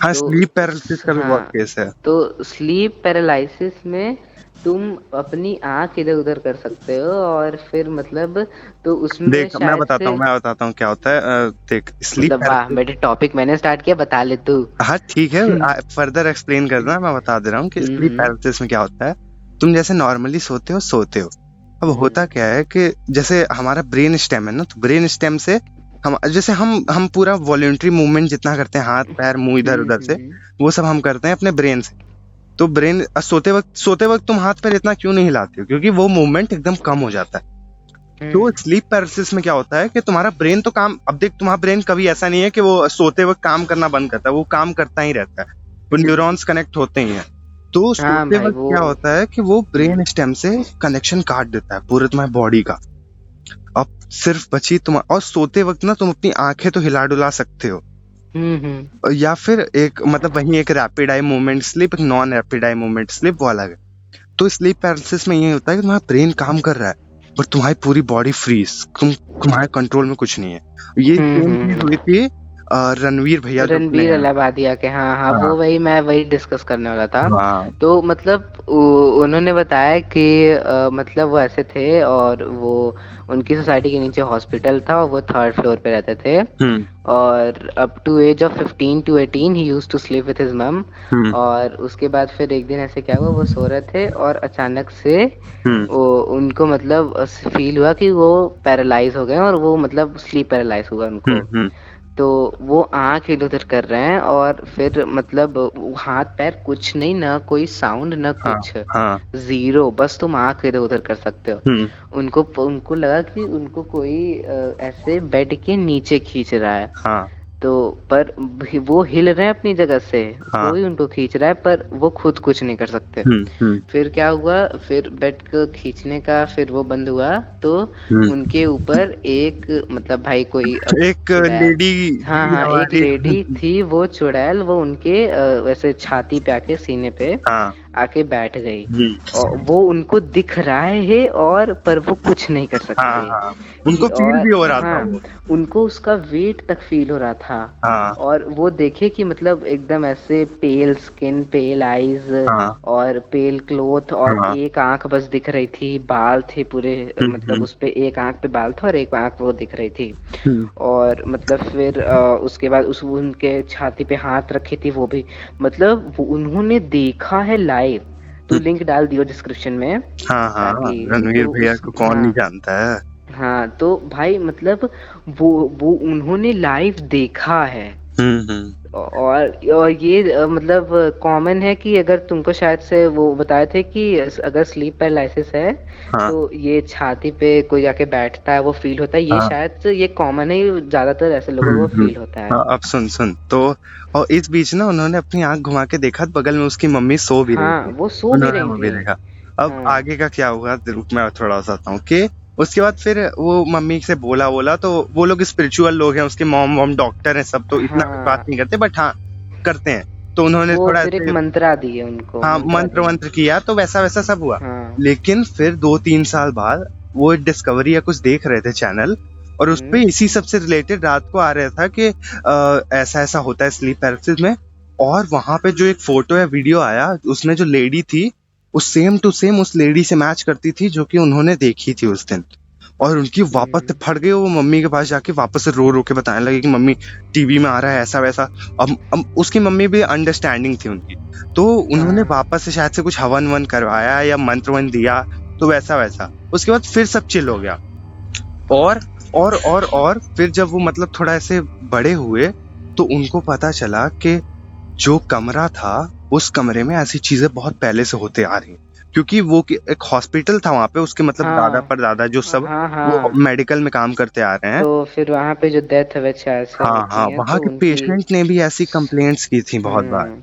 हाँ तो स्लीप पैरालिसिस का भी बहुत हाँ, केस है। तो स्लीप पैरालिसिस में तुम अपनी आंख इधर उधर कर सकते हो, और फिर मतलब तो उसमें देख शायद से मैं बताता हूँ क्या होता है। देख स्लीप मतलब वाह पैरालिसिस, बेटे, टॉपिक मैंने स्टार्ट किया, बता ले तू। हाँ ठीक है, फर्दर एक्सप्लेन करना, मैं बता दे रहा हूँ कि स्लीप हम्म पैरालिसिस में क्या होता है। तुम जैसे नॉर्मली सोते हो, अब होता क्या है कि जैसे हमारा ब्रेन स्टेम है ना, तो ब्रेन स्टेम से हम जैसे हम पूरा वॉलेंट्री मूवमेंट जितना करते हैं, हाथ पैर मुंह इधर उधर से, वो सब हम करते हैं अपने ब्रेन से। तो ब्रेन सोते वक्त तुम हाथ पैर इतना क्यों नहीं हिलाते हो, क्योंकि वो मूवमेंट एकदम कम हो जाता है। तो स्लीप पैरालिसिस में क्या होता है कि तुम्हारा ब्रेन तो काम, अब देख तुम्हारा ब्रेन कभी ऐसा नहीं है कि वो सोते वक्त काम करना बंद करता है, वो काम करता ही रहता है, वो न्यूरॉन्स कनेक्ट होते ही हैं। तो हाँ सोते भाई वक्त वो क्या होता है कि वो ब्रेन स्टेम से कनेक्शन काट देता है पूरे तुम्हारे बॉडी का। अब सिर्फ बची तुम, और सोते वक्त ना तुम अपनी आंखें तो हिला डुला सकते हो, या फिर एक मतलब वही एक रैपिड आई मूवमेंट स्लिप, एक non rapid eye movement slip, वो अलग है। तो स्लीप पैरालिसिस में ये होता है कि तुम्हारा ब्रेन काम कर रहा है पर तुम्हारी पूरी बॉडी फ्रीज, तुम्हारे कंट्रोल में कुछ नहीं है। ये सेम चीज हुई थी रणवीर भैया जो अपने रणबीर हैं। अलाहाबादिया के, हाँ हाँ, हाँ वो वही मैं वही डिस्कस करने वाला था। हाँ तो मतलब उन्होंने बताया कि मतलब वो ऐसे थे, और वो उनकी सोसाइटी के नीचे हॉस्पिटल था, और वो 3rd फ्लोर पे रहते थे, हम्म और up to age of 15 to 18 ही used to sleep with his mum. हम्म और उसके बाद फिर एक दिन ऐसे क्या हुआ, वो सो रहे थे और अचानक से हम्म वो उनको मतलब फील हुआ कि वो पैरालाइज हो गए, और वो मतलब स्लीप पैरालाइज हुआ उनको। हम्म। तो वो आंख इधर उधर कर रहे हैं, और फिर मतलब हाथ पैर कुछ नहीं, ना कोई साउंड ना हाँ कुछ, हाँ जीरो, बस तुम आंख इधर उधर कर सकते हो। हम्म उनको लगा कि उनको कोई ऐसे बेड के नीचे खींच रहा है। हाँ तो पर वो हिल रहे हैं अपनी जगह से, हाँ कोई उनको खींच रहा है, पर वो खुद कुछ नहीं कर सकते। हम्म फिर क्या हुआ, फिर बेड को खींचने का फिर वो बंद हुआ, तो हम्म। उनके ऊपर एक मतलब भाई कोई एक चुड़ैल, लेडी हाँ हाँ, एक हमारी, लेडी थी, वो चुड़ैल वो उनके वैसे छाती पे आके, सीने पे हाँ आके बैठ गई, और वो उनको दिख रहा है, और पर वो कुछ नहीं कर हाँ सकते। हाँ, उनको फील भी हो रहा था हाँ, वो। उनको उसका वेट तक फील हो रहा था। हाँ और वो देखे कि मतलब एकदम ऐसे पेल स्किन, पेल आईज, हाँ और पेल क्लोथ, और हाँ एक आंख बस दिख रही थी, बाल थे पूरे, मतलब उस पे एक आंख पे बाल था और एक आंख वो दिख रही थी। और मतलब फिर उसके बाद उनके छाती पे हाथ रखी थी, वो भी मतलब उन्होंने देखा है लाइव। तो लिंक डाल दियो डिस्क्रिप्शन में, हाँ हाँ, ताकि रणवीर तो भैया को कौन नहीं हाँ जानता है। हाँ, तो भाई मतलब वो उन्होंने लाइव देखा है। और ये मतलब कॉमन है कि अगर तुमको शायद से वो बताए थे कि अगर स्लीप पैरालिसिस है हाँ तो ये छाती पे कोई जाके बैठता है, वो फील होता है, ये हाँ। शायद से ये कॉमन है, ज्यादातर ऐसे लोगों को फील होता है। हाँ, अब सुन सुन तो, और इस बीच ना उन्होंने अपनी आंख घुमा के देखा तो बगल में उसकी मम्मी सो भी रही हाँ, थी। वो सो भी उन्होंने रही वो भी थी। देखा। अब हाँ। आगे का क्या हुआ मैं थोड़ा बताता हूँ कि उसके बाद फिर वो मम्मी से बोला बोला तो वो लोग स्पिरिचुअल लोग हैं, उसके मॉम वॉम डॉक्टर हैं सब, तो इतना विश्वास हाँ, नहीं करते, बट हाँ करते हैं। तो उन्होंने वो थोड़ा फिर एक ऐसे मंत्रा दी है उनको, हाँ मंत्रा मंत्र दी। वंत्र किया तो वैसा वैसा सब हुआ। हाँ। लेकिन फिर 2-3 साल बाद वो डिस्कवरी या कुछ देख रहे थे चैनल, और उस पे इसी सब से रिलेटेड रात को आ रहा था कि ऐसा ऐसा होता है स्लीप पैरालिसिस में। और वहां पे जो एक फोटो या वीडियो आया उसमें जो लेडी थी वो सेम टू सेम उस लेडी से मैच करती थी जो कि उन्होंने देखी थी उस दिन। और उनकी वापस से फट गई, वो मम्मी के पास जाके वापस से रो रो के बताने लगे कि मम्मी टीवी में आ रहा है ऐसा वैसा। अब उसकी मम्मी भी अंडरस्टैंडिंग थी उनकी, तो उन्होंने हाँ। वापस से शायद से कुछ हवन वन करवाया या मंत्र वन दिया, तो वैसा वैसा उसके बाद फिर सब चिल हो गया। और और फिर जब वो मतलब थोड़ा ऐसे बड़े हुए तो उनको पता चला कि जो कमरा था उस कमरे में ऐसी चीजें बहुत पहले से होते आ रही हैं, क्योंकि वो एक हॉस्पिटल था वहां पे, उसके मतलब दादा हाँ। परदादा जो सब हाँ। वो हाँ, मेडिकल में काम करते आ रहे हैं। तो फिर वहां पे जो डेथ है शायद से हाँ हाँ, होती है वहां तो के उनकी। पेशेंट ने भी ऐसी कंप्लेंट्स की थी बहुत बार। हम्म।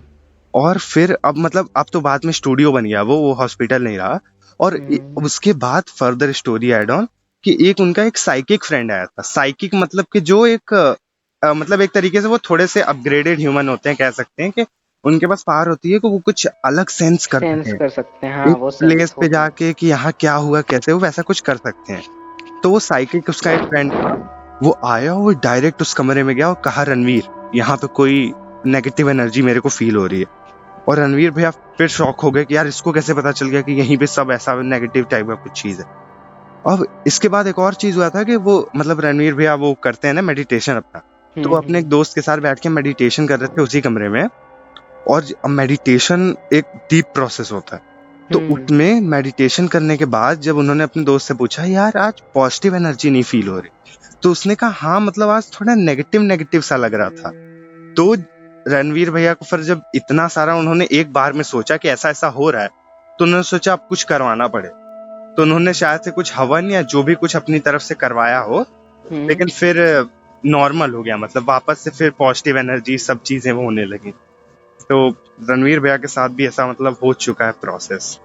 और फिर अब मतलब अब तो बाद में स्टूडियो बन गया, वो हॉस्पिटल नहीं रहा। और उसके बाद फर्दर स्टोरी एड ऑन कि एक उनका एक साइकिक फ्रेंड आया था। साइकिक मतलब कि जो एक मतलब एक तरीके से वो थोड़े से अपग्रेडेड ह्यूमन होते हैं, कह सकते हैं कि उनके पास पावर होती है कि वो कुछ अलग सेंस कर सेंस सके कर सकते हैं, हाँ, एक वो प्लेस सेंस पे होते। जाके कि यहाँ क्या हुआ कैसे, वो वैसा कुछ कर सकते हैं। तो वो साइकिक उसका एक फ्रेंड था, वो आया, वो डायरेक्ट उस कमरे में गया और कहा रणवीर यहाँ पे कोई नेगेटिव एनर्जी मेरे को फील हो रही है। और रणवीर भैया फिर शॉक हो गए कि यार इसको कैसे पता चल गया कि यहीं पे सब ऐसा नेगेटिव टाइप का कुछ चीज है। अब इसके बाद एक और चीज हुआ था कि वो मतलब रणवीर भैया वो करते हैं ना मेडिटेशन अपना, तो वो अपने एक दोस्त के साथ बैठ के मेडिटेशन कर रहे थे उसी कमरे में। और मेडिटेशन एक डीप प्रोसेस होता है, तो उसमें मेडिटेशन करने के बाद जब उन्होंने अपने दोस्त से पूछा यार आज पॉजिटिव एनर्जी नहीं फील हो रही, तो उसने कहा हाँ मतलब आज थोड़ा नेगेटिव नेगेटिव सा लग रहा था। तो रणवीर भैया को फिर जब इतना सारा उन्होंने एक बार में सोचा कि ऐसा ऐसा हो रहा है, तो उन्होंने सोचा अब कुछ करवाना पड़े। तो उन्होंने शायद से कुछ हवन या जो भी कुछ अपनी तरफ से करवाया हो, लेकिन फिर नॉर्मल हो गया, मतलब वापस से फिर पॉजिटिव एनर्जी सब चीजें वो होने लगी। तो रणवीर भैया के साथ भी ऐसा मतलब हो चुका है प्रोसेस।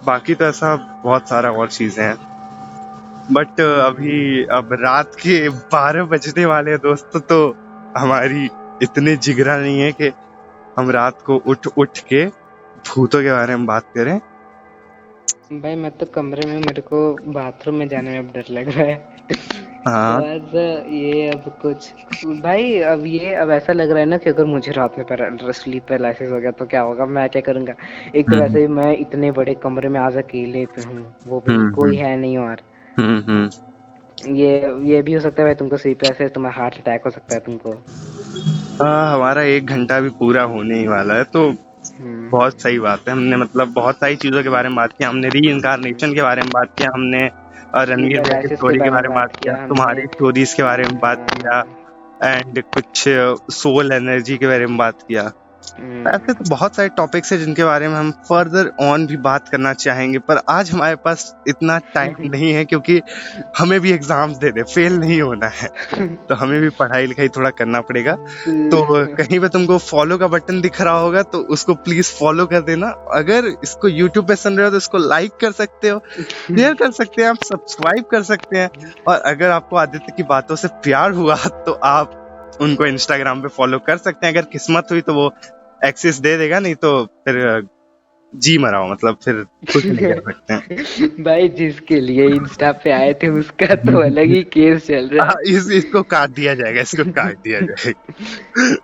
बाकी तो ऐसा बहुत सारा और चीजें हैं, बट अभी अब रात के 12 बजने वाले हैं दोस्तों, तो हमारी इतने जिगरा नहीं है कि हम रात को उठ के भूतों के बारे में बात करें। भाई मैं तो कमरे में, मेरे को बाथरूम में जाने में अब डर लग रहा है। हाँ बस ये अब कुछ भाई, अब ऐसा लग रहा है ना कि अगर मुझे रात में स्लीप पैरालिसिस हो गया तो क्या होगा, मैं क्या करूंगा। एक तो वैसे ही मैं इतने बड़े कमरे में आज अकेले पे हूँ, वो भी कोई है नहीं। और ये भी हो सकता है भाई तुमको स्लीप पैरालिसिस, तुम्हारा हार्ट अटैक हो सकता है तुमको। हमारा 1 घंटा भी पूरा होने ही वाला है, तो बहुत सही बात है। हमने मतलब बहुत सारी चीजों के बारे में बात किया, हमने री इनकारनेशन के बारे में बात किया, हमने रणवीर भैया की स्टोरी के बारे में बात किया, तुम्हारी स्टोरीज के बारे में बात किया, एंड कुछ सोल एनर्जी के बारे में बात किया। ऐसे तो बहुत सारे टॉपिक्स हैं जिनके बारे में हम फर्दर ऑन भी बात करना चाहेंगे, पर आज हमारे पास इतना टाइम नहीं है क्योंकि हमें भी एग्जाम्स देने, फेल नहीं होना है, तो हमें भी पढ़ाई लिखाई थोड़ा करना पड़ेगा। तो कहीं पे तुमको फॉलो का बटन दिख रहा होगा तो उसको प्लीज फॉलो कर देना। अगर इसको यूट्यूब पे सुन रहे हो तो इसको लाइक कर सकते हो, शेयर कर सकते हैं, आप सब्सक्राइब कर सकते हैं। और अगर आपको आदित्य की बातों से प्यार हुआ तो आप उनको इंस्टाग्राम पे फॉलो कर सकते हैं। अगर किस्मत हुई तो वो एक्सेस दे देगा, नहीं तो फिर जी मराओ, मतलब फिर कुछ नहीं कर सकते हैं। भाई जिसके लिए इंस्टा पे आए थे उसका तो अलग ही केस चल रहा है। इसको काट दिया जाएगा, इसको काट दिया जाएगा।